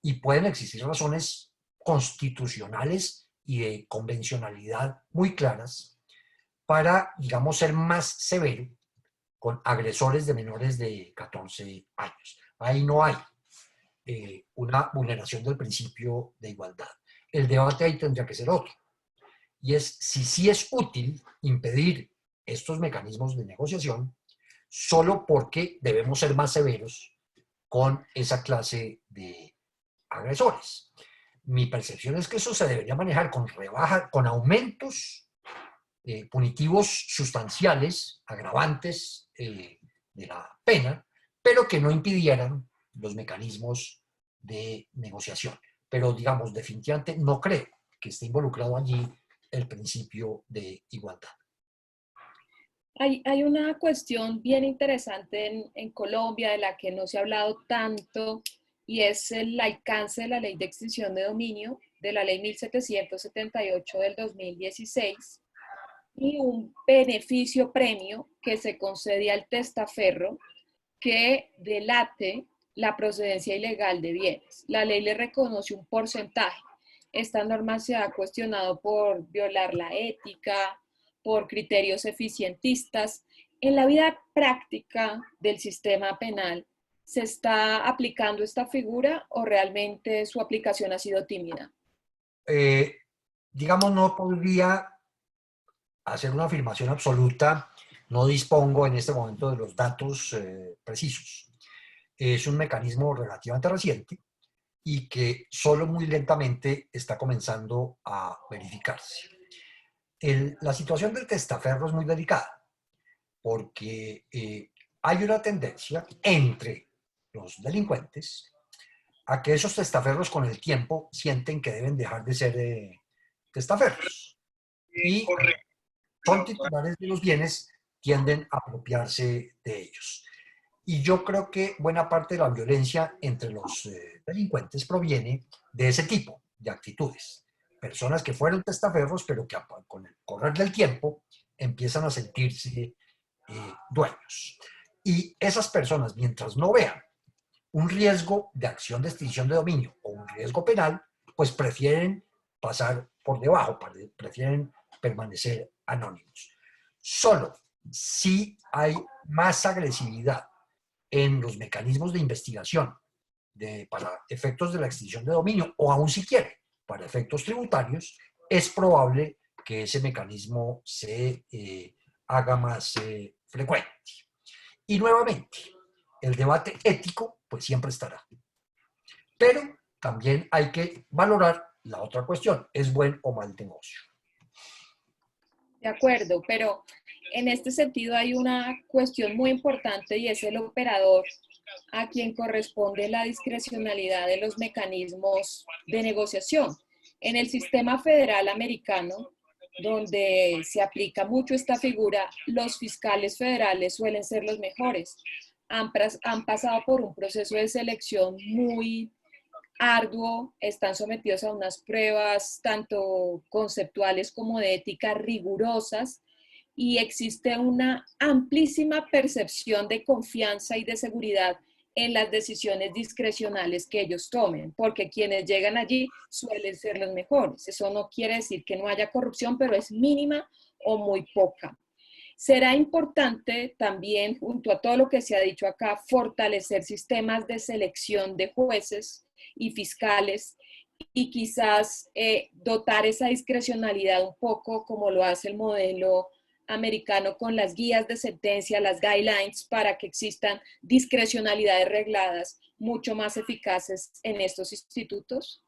Y pueden existir razones constitucionales y de convencionalidad muy claras para, digamos, ser más severo con agresores de menores de 14 años. Ahí no hay una vulneración del principio de igualdad. El debate ahí tendría que ser otro. Y es si sí es útil impedir estos mecanismos de negociación solo porque debemos ser más severos con esa clase de agresores. Mi percepción es que eso se debería manejar con rebaja, con aumentos punitivos sustanciales, agravantes de la pena, pero que no impidieran los mecanismos de negociación. Pero, digamos, definitivamente no creo que esté involucrado allí el principio de igualdad. Hay una cuestión bien interesante en Colombia de la que no se ha hablado tanto y es el alcance de la ley de extinción de dominio, de la ley 1778 del 2016 y un beneficio premio que se concede al testaferro que delate la procedencia ilegal de bienes. La ley le reconoce un porcentaje. Esta norma se ha cuestionado por violar la ética, por criterios eficientistas. En la vida práctica del sistema penal, ¿se está aplicando esta figura o realmente su aplicación ha sido tímida? Digamos, no podría hacer una afirmación absoluta, no dispongo en este momento de los datos precisos. Es un mecanismo relativamente reciente y que solo muy lentamente está comenzando a verificarse. La situación del testaferro es muy delicada porque hay una tendencia entre los delincuentes a que esos testaferros con el tiempo sienten que deben dejar de ser testaferros y son titulares de los bienes, tienden a apropiarse de ellos. Y yo creo que buena parte de la violencia entre los delincuentes proviene de ese tipo de actitudes. Personas que fueron testaferros, pero que con el correr del tiempo empiezan a sentirse dueños. Y esas personas, mientras no vean un riesgo de acción de extinción de dominio o un riesgo penal, pues prefieren pasar por debajo, prefieren permanecer anónimos. Solo si hay más agresividad en los mecanismos de investigación para efectos de la extinción de dominio, o aún si quiere, para efectos tributarios, es probable que ese mecanismo se haga más frecuente. Y nuevamente, el debate ético pues siempre estará. Pero también hay que valorar la otra cuestión, ¿es buen o mal negocio? De acuerdo, pero en este sentido hay una cuestión muy importante y es el operador a quien corresponde la discrecionalidad de los mecanismos de negociación. En el sistema federal americano, donde se aplica mucho esta figura, los fiscales federales suelen ser los mejores. Han pasado por un proceso de selección muy arduo, están sometidos a unas pruebas tanto conceptuales como de ética rigurosas y existe una amplísima percepción de confianza y de seguridad en las decisiones discrecionales que ellos tomen, porque quienes llegan allí suelen ser los mejores. Eso no quiere decir que no haya corrupción, pero es mínima o muy poca. Será importante también, junto a todo lo que se ha dicho acá, fortalecer sistemas de selección de jueces y fiscales y quizás dotar esa discrecionalidad un poco como lo hace el modelo americano con las guías de sentencia, las guidelines, para que existan discrecionalidades regladas mucho más eficaces en estos institutos?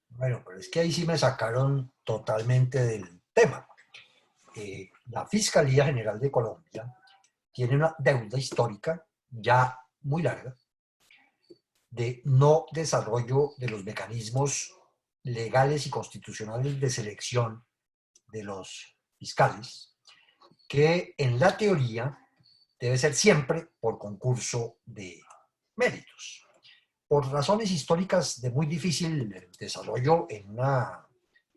Bueno, pero es que ahí sí me sacaron totalmente del tema. La Fiscalía General de Colombia tiene una deuda histórica ya muy larga de no desarrollo de los mecanismos legales y constitucionales de selección de los fiscales, que en la teoría debe ser siempre por concurso de méritos. Por razones históricas de muy difícil desarrollo en una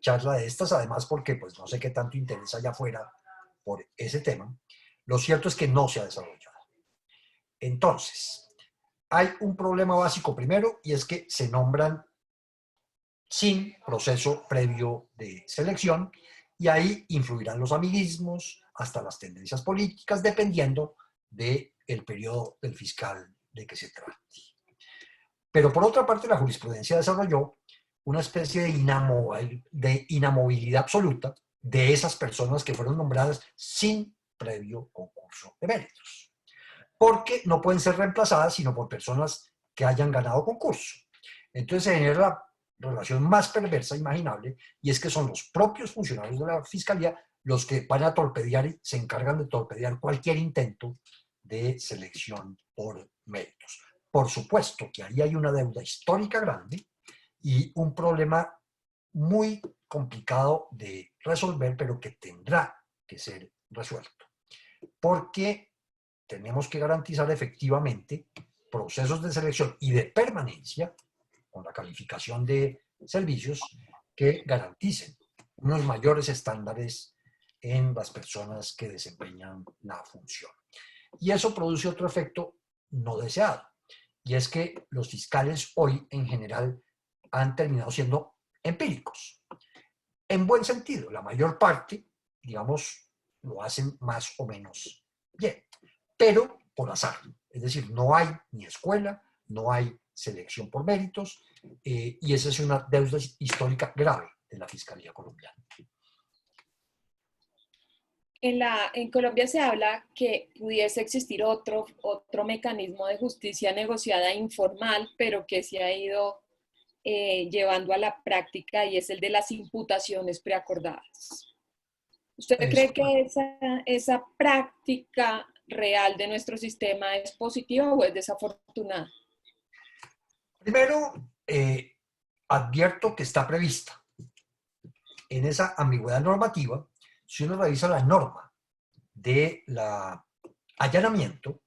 charla de estas, además porque pues no sé qué tanto interés allá afuera por ese tema, lo cierto es que no se ha desarrollado. Entonces, hay un problema básico primero y es que se nombran sin proceso previo de selección y ahí influirán los amiguismos hasta las tendencias políticas dependiendo del periodo del fiscal de que se trate. Pero por otra parte la jurisprudencia desarrolló una especie de inamovilidad absoluta de esas personas que fueron nombradas sin previo concurso de méritos, porque no pueden ser reemplazadas sino por personas que hayan ganado concurso. Entonces se genera la relación más perversa imaginable, y es que son los propios funcionarios de la Fiscalía los que van a torpedear y se encargan de torpedear cualquier intento de selección por méritos. Por supuesto que ahí hay una deuda histórica grande y un problema muy complicado de resolver, pero que tendrá que ser resuelto. Porque tenemos que garantizar efectivamente procesos de selección y de permanencia con la calificación de servicios que garanticen unos mayores estándares en las personas que desempeñan la función. Y eso produce otro efecto no deseado, y es que los fiscales hoy en general han terminado siendo empíricos. En buen sentido, la mayor parte, digamos, lo hacen más o menos bien, pero por azar. Es decir, no hay ni escuela, no hay selección por méritos, y esa es una deuda histórica grave de la Fiscalía colombiana. En Colombia se habla que pudiese existir otro mecanismo de justicia negociada informal, pero que se ha ido llevando a la práctica, y es el de las imputaciones preacordadas. ¿Usted cree que esa práctica real de nuestro sistema es positiva o es desafortunada? Primero, advierto que está prevista en esa ambigüedad normativa. Si uno revisa la norma de allanamiento,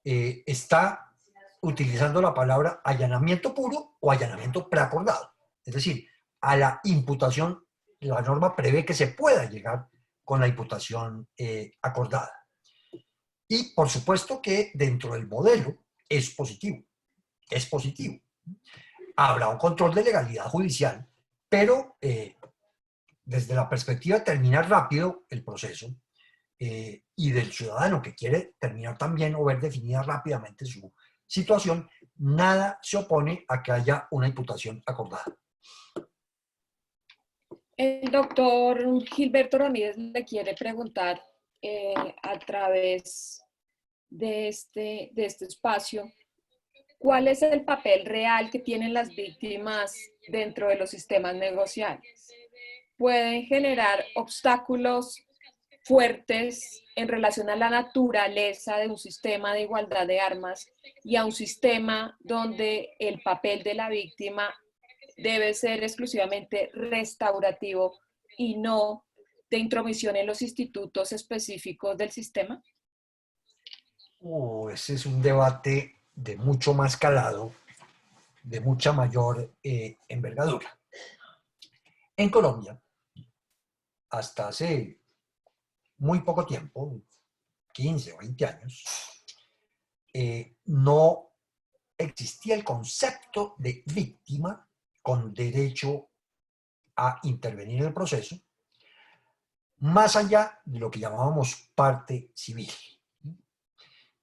está utilizando la palabra allanamiento puro o allanamiento preacordado. Es decir, a la imputación, la norma prevé que se pueda llegar con la imputación acordada. Y por supuesto que dentro del modelo es positivo. Es positivo. Habrá un control de legalidad judicial, pero desde la perspectiva de terminar rápido el proceso y del ciudadano que quiere terminar también o ver definida rápidamente su situación, nada se opone a que haya una imputación acordada. El doctor Gilberto Ramírez le quiere preguntar a través de este espacio, ¿cuál es el papel real que tienen las víctimas dentro de los sistemas negociales? ¿Pueden generar obstáculos fuertes en relación a la naturaleza de un sistema de igualdad de armas y a un sistema donde el papel de la víctima debe ser exclusivamente restaurativo y no de intromisión en los institutos específicos del sistema? Ese es un debate de mucho más calado, de mucha mayor envergadura. En Colombia, hasta hace muy poco tiempo, 15 o 20 años, no existía el concepto de víctima con derecho a intervenir en el proceso, más allá de lo que llamábamos parte civil.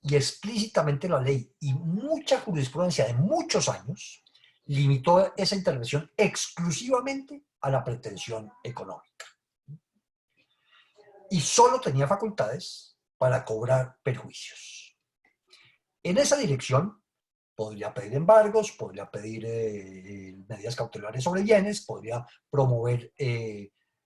Y explícitamente la ley y mucha jurisprudencia de muchos años limitó esa intervención exclusivamente a la pretensión económica. Y solo tenía facultades para cobrar perjuicios. En esa dirección podría pedir embargos, podría pedir medidas cautelares sobre bienes, podría promover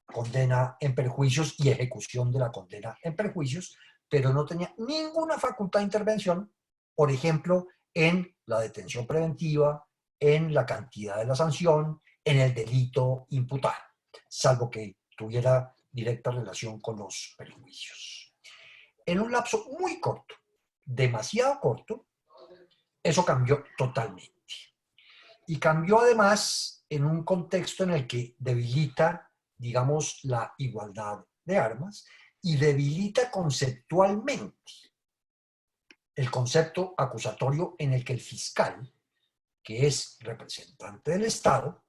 condena en perjuicios y ejecución de la condena en perjuicios, pero no tenía ninguna facultad de intervención, por ejemplo, en la detención preventiva, en la cantidad de la sanción, en el delito imputado, salvo que tuviera directa relación con los perjuicios. En un lapso muy corto, demasiado corto, eso cambió totalmente. Y cambió además en un contexto en el que debilita, digamos, la igualdad de armas y debilita conceptualmente el concepto acusatorio en el que el fiscal, que es representante del Estado,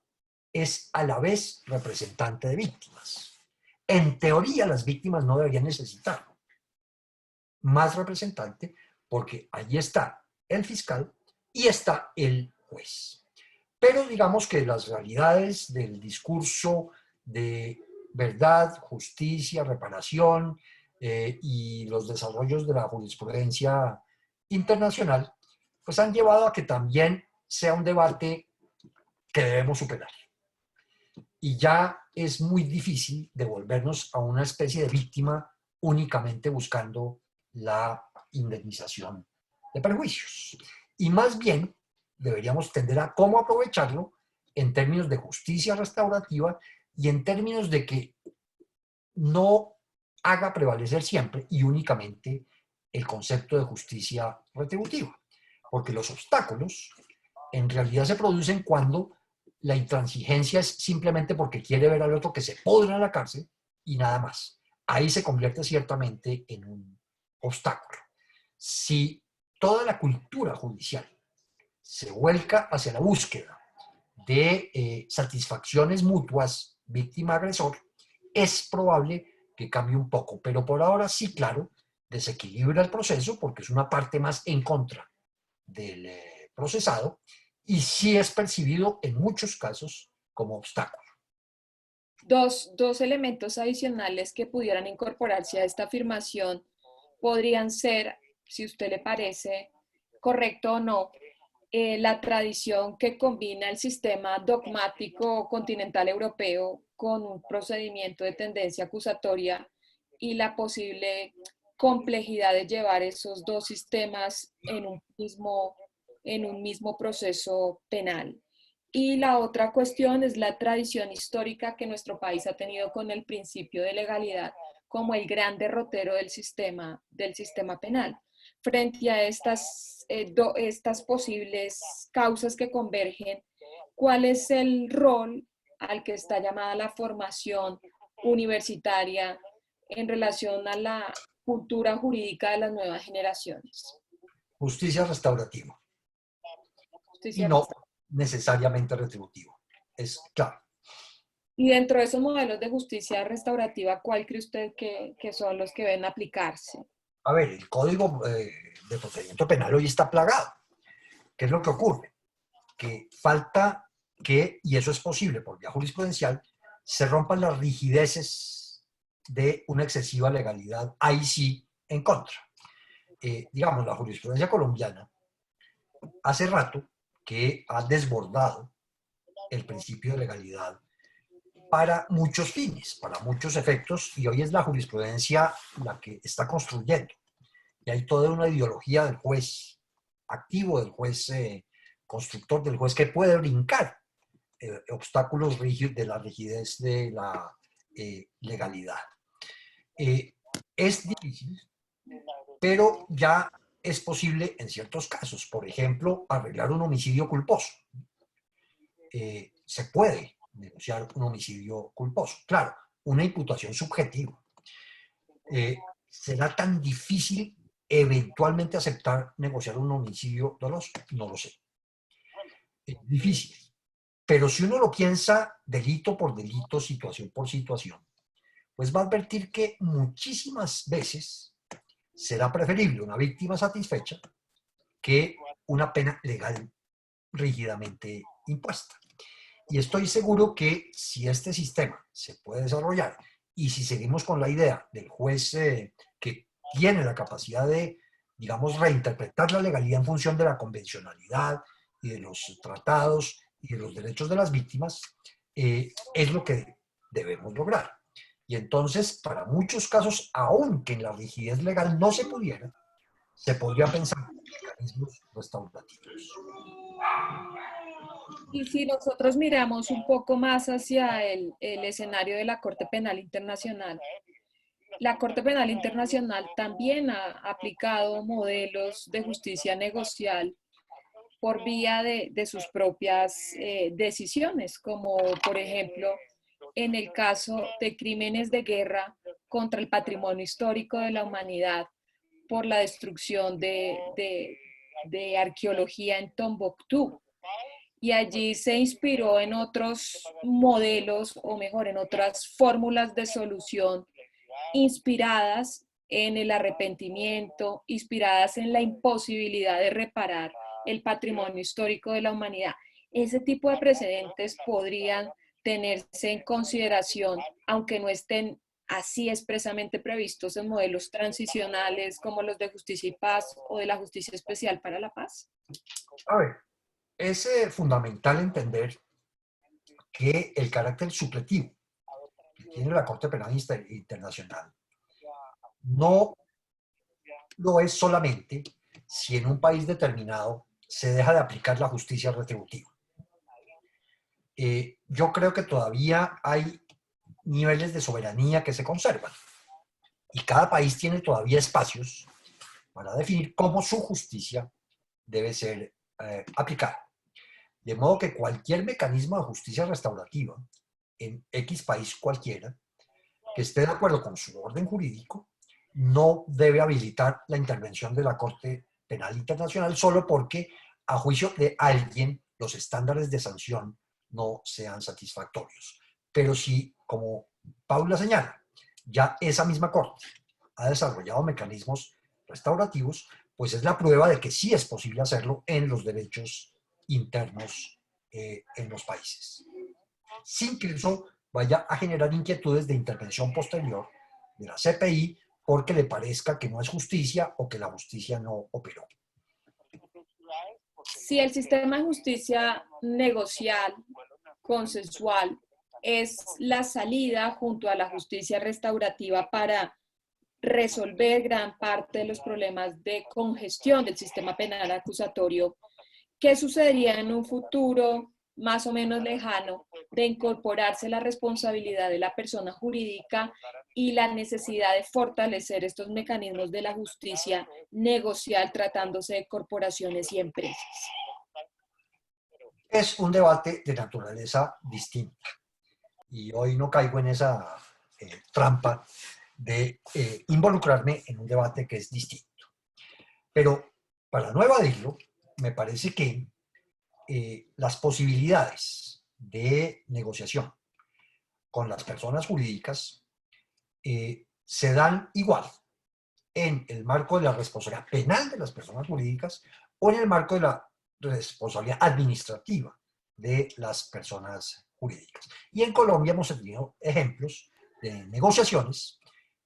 es a la vez representante de víctimas. En teoría, las víctimas no deberían necesitar más representante porque allí está el fiscal y está el juez. Pero digamos que las realidades del discurso de verdad, justicia, reparación y los desarrollos de la jurisprudencia internacional, pues han llevado a que también sea un debate que debemos superar. Y ya es muy difícil devolvernos a una especie de víctima únicamente buscando la indemnización de perjuicios. Y más bien deberíamos tender a cómo aprovecharlo en términos de justicia restaurativa y en términos de que no haga prevalecer siempre y únicamente el concepto de justicia retributiva. Porque los obstáculos en realidad se producen cuando la intransigencia es simplemente porque quiere ver al otro que se podra en la cárcel y nada más. Ahí se convierte ciertamente en un obstáculo. Si toda la cultura judicial se vuelca hacia la búsqueda de satisfacciones mutuas víctima-agresor, es probable que cambie un poco, pero por ahora sí, claro, desequilibra el proceso porque es una parte más en contra del procesado y sí es percibido en muchos casos como obstáculo. Dos elementos adicionales que pudieran incorporarse a esta afirmación podrían ser, si a usted le parece correcto o no, la tradición que combina el sistema dogmático continental europeo con un procedimiento de tendencia acusatoria y la posible complejidad de llevar esos dos sistemas en un mismo proceso penal. Y la otra cuestión es la tradición histórica que nuestro país ha tenido con el principio de legalidad como el gran derrotero del sistema penal. Frente a estas posibles causas que convergen, ¿cuál es el rol al que está llamada la formación universitaria en relación a la cultura jurídica de las nuevas generaciones? Justicia restaurativa y Justicia no necesariamente retributiva. Es claro. Y dentro de esos modelos de justicia restaurativa, ¿cuál cree usted que son los que deben aplicarse? A ver, el Código de Procedimiento Penal hoy está plagado. ¿Qué es lo que ocurre? Que falta que, y eso es posible por vía jurisprudencial, se rompan las rigideces de una excesiva legalidad, ahí sí, en contra. Digamos, la jurisprudencia colombiana hace rato que ha desbordado el principio de legalidad para muchos fines, para muchos efectos, y hoy es la jurisprudencia la que está construyendo. Y hay toda una ideología del juez activo, del juez constructor, del juez que puede brincar obstáculos rígidos de la rigidez de la legalidad. Es difícil, pero ya es posible en ciertos casos. Por ejemplo, arreglar un homicidio culposo. Se puede denunciar un homicidio culposo. Claro, una imputación subjetiva. ¿Será tan difícil eventualmente aceptar negociar un homicidio doloso? No lo sé. Es difícil. Pero si uno lo piensa delito por delito, situación por situación, pues va a advertir que muchísimas veces será preferible una víctima satisfecha que una pena legal rígidamente impuesta. Y estoy seguro que si este sistema se puede desarrollar y si seguimos con la idea del juez que tiene la capacidad de, digamos, reinterpretar la legalidad en función de la convencionalidad y de los tratados y de los derechos de las víctimas, es lo que debemos lograr. Y entonces, para muchos casos, aunque en la rigidez legal no se pudiera, se podría pensar en mecanismos restaurativos. Y si nosotros miramos un poco más hacia el escenario de la Corte Penal Internacional, la Corte Penal Internacional también ha aplicado modelos de justicia negocial por vía de sus propias decisiones, como por ejemplo en el caso de crímenes de guerra contra el patrimonio histórico de la humanidad por la destrucción de arqueología en Tombuctú. Y allí se inspiró en otros modelos, o mejor, en otras fórmulas de solución inspiradas en el arrepentimiento, inspiradas en la imposibilidad de reparar el patrimonio histórico de la humanidad. Ese tipo de precedentes podrían tenerse en consideración, aunque no estén así expresamente previstos en modelos transicionales como los de justicia y paz o de la justicia especial para la paz. A ver, es fundamental entender que el carácter supletivo que tiene la Corte Penal Internacional no lo es solamente si en un país determinado se deja de aplicar la justicia retributiva. Yo creo que todavía hay niveles de soberanía que se conservan y cada país tiene todavía espacios para definir cómo su justicia debe ser aplicada. De modo que cualquier mecanismo de justicia restaurativa en X país cualquiera que esté de acuerdo con su orden jurídico no debe habilitar la intervención de la Corte Penal Internacional solo porque, a juicio de alguien, los estándares de sanción no sean satisfactorios. Pero si, como Paula señala, ya esa misma Corte ha desarrollado mecanismos restaurativos, pues es la prueba de que sí es posible hacerlo en los derechos internos en los países, sin que eso vaya a generar inquietudes de intervención posterior de la CPI porque le parezca que no es justicia o que la justicia no operó. Si el sistema de justicia negocial, consensual, es la salida junto a la justicia restaurativa para resolver gran parte de los problemas de congestión del sistema penal acusatorio, ¿qué sucedería en un futuro más o menos lejano de incorporarse la responsabilidad de la persona jurídica y la necesidad de fortalecer estos mecanismos de la justicia negocial tratándose de corporaciones y empresas? Es un debate de naturaleza distinta y hoy no caigo en esa trampa de involucrarme en un debate que es distinto. Pero para no evadirlo, me parece que las posibilidades de negociación con las personas jurídicas se dan igual en el marco de la responsabilidad penal de las personas jurídicas o en el marco de la responsabilidad administrativa de las personas jurídicas. Y en Colombia hemos tenido ejemplos de negociaciones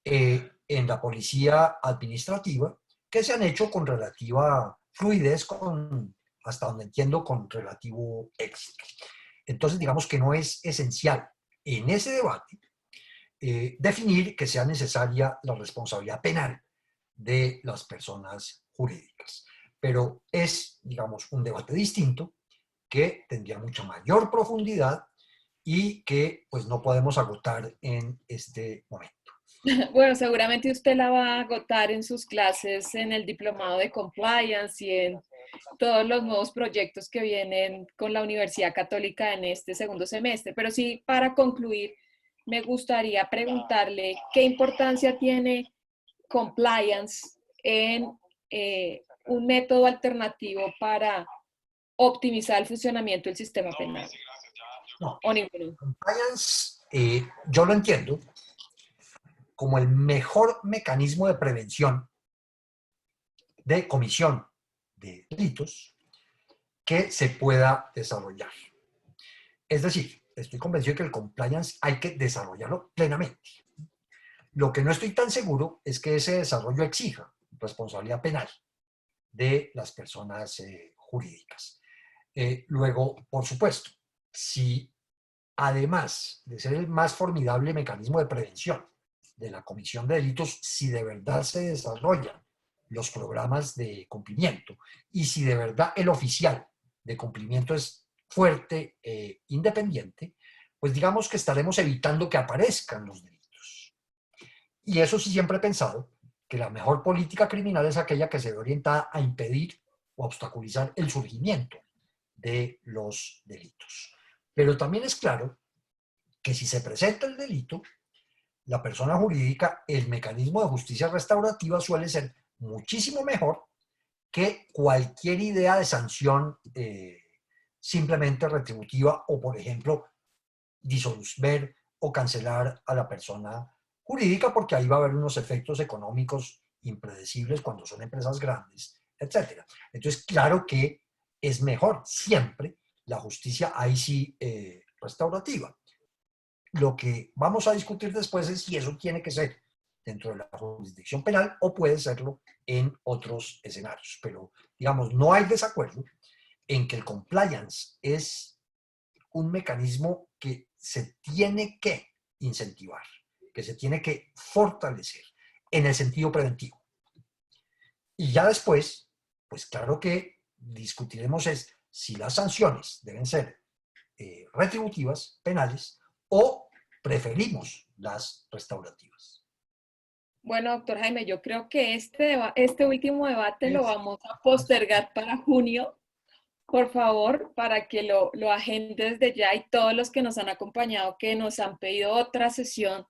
en la policía administrativa que se han hecho con relativa fluidez, hasta donde entiendo, con relativo éxito. Entonces, digamos que no es esencial en ese debate definir que sea necesaria la responsabilidad penal de las personas jurídicas. Pero es, digamos, un debate distinto que tendría mucha mayor profundidad y que pues no podemos agotar en este momento. Bueno, seguramente usted la va a agotar en sus clases en el diplomado de compliance y en todos los nuevos proyectos que vienen con la Universidad Católica en este segundo semestre. Pero sí, para concluir, me gustaría preguntarle qué importancia tiene compliance en un método alternativo para optimizar el funcionamiento del sistema penal. No, ¿O ninguno? compliance, yo lo entiendo como el mejor mecanismo de prevención de comisión de delitos que se pueda desarrollar. Es decir, estoy convencido de que el compliance hay que desarrollarlo plenamente. Lo que no estoy tan seguro es que ese desarrollo exija responsabilidad penal de las personas jurídicas. Luego, por supuesto, si además de ser el más formidable mecanismo de prevención de la comisión de delitos, si de verdad se desarrollan los programas de cumplimiento y si de verdad el oficial de cumplimiento es fuerte e independiente, pues digamos que estaremos evitando que aparezcan los delitos. Y eso sí, siempre he pensado que la mejor política criminal es aquella que se ve orientada a impedir o a obstaculizar el surgimiento de los delitos. Pero también es claro que si se presenta el delito, la persona jurídica, el mecanismo de justicia restaurativa suele ser muchísimo mejor que cualquier idea de sanción simplemente retributiva o, por ejemplo, disolver o cancelar a la persona jurídica, porque ahí va a haber unos efectos económicos impredecibles cuando son empresas grandes, etc. Entonces, claro que es mejor siempre la justicia ahí sí restaurativa. Lo que vamos a discutir después es si eso tiene que ser dentro de la jurisdicción penal o puede serlo en otros escenarios. Pero, digamos, no hay desacuerdo en que el compliance es un mecanismo que se tiene que incentivar, que se tiene que fortalecer en el sentido preventivo. Y ya después, pues claro que discutiremos es si las sanciones deben ser retributivas, penales, o preferimos las restaurativas. Bueno, doctor Jaime, yo creo que este último debate lo vamos a postergar para junio, por favor, para que lo agende desde ya y todos los que nos han acompañado, que nos han pedido otra sesión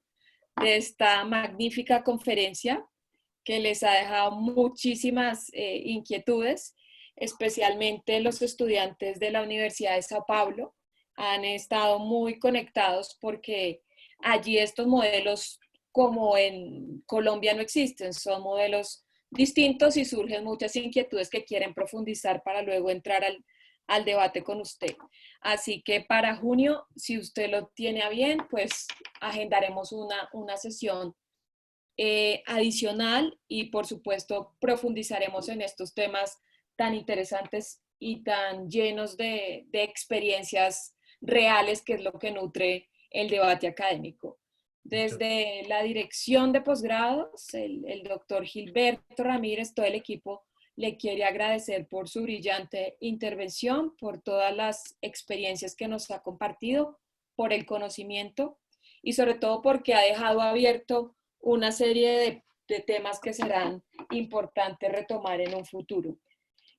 de esta magnífica conferencia que les ha dejado muchísimas inquietudes, especialmente los estudiantes de la Universidad de Sao Paulo han estado muy conectados porque allí estos modelos como en Colombia no existen, son modelos distintos y surgen muchas inquietudes que quieren profundizar para luego entrar al debate con usted. Así que para junio, si usted lo tiene a bien, pues agendaremos una sesión adicional y por supuesto profundizaremos en estos temas tan interesantes y tan llenos de experiencias reales, que es lo que nutre el debate académico. Desde la dirección de posgrados, el doctor Gilberto Ramírez, todo el equipo le quiere agradecer por su brillante intervención, por todas las experiencias que nos ha compartido, por el conocimiento y sobre todo porque ha dejado abierto una serie de temas que serán importantes retomar en un futuro.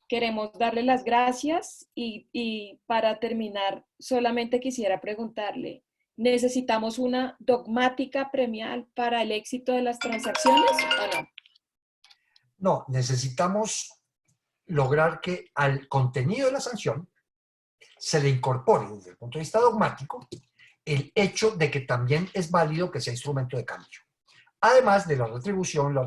Queremos darle las gracias y para terminar, solamente quisiera preguntarle, ¿necesitamos una dogmática premial para el éxito de las transacciones o no? No, necesitamos lograr que al contenido de la sanción se le incorpore desde el punto de vista dogmático el hecho de que también es válido que sea instrumento de cambio. Además de la retribución, la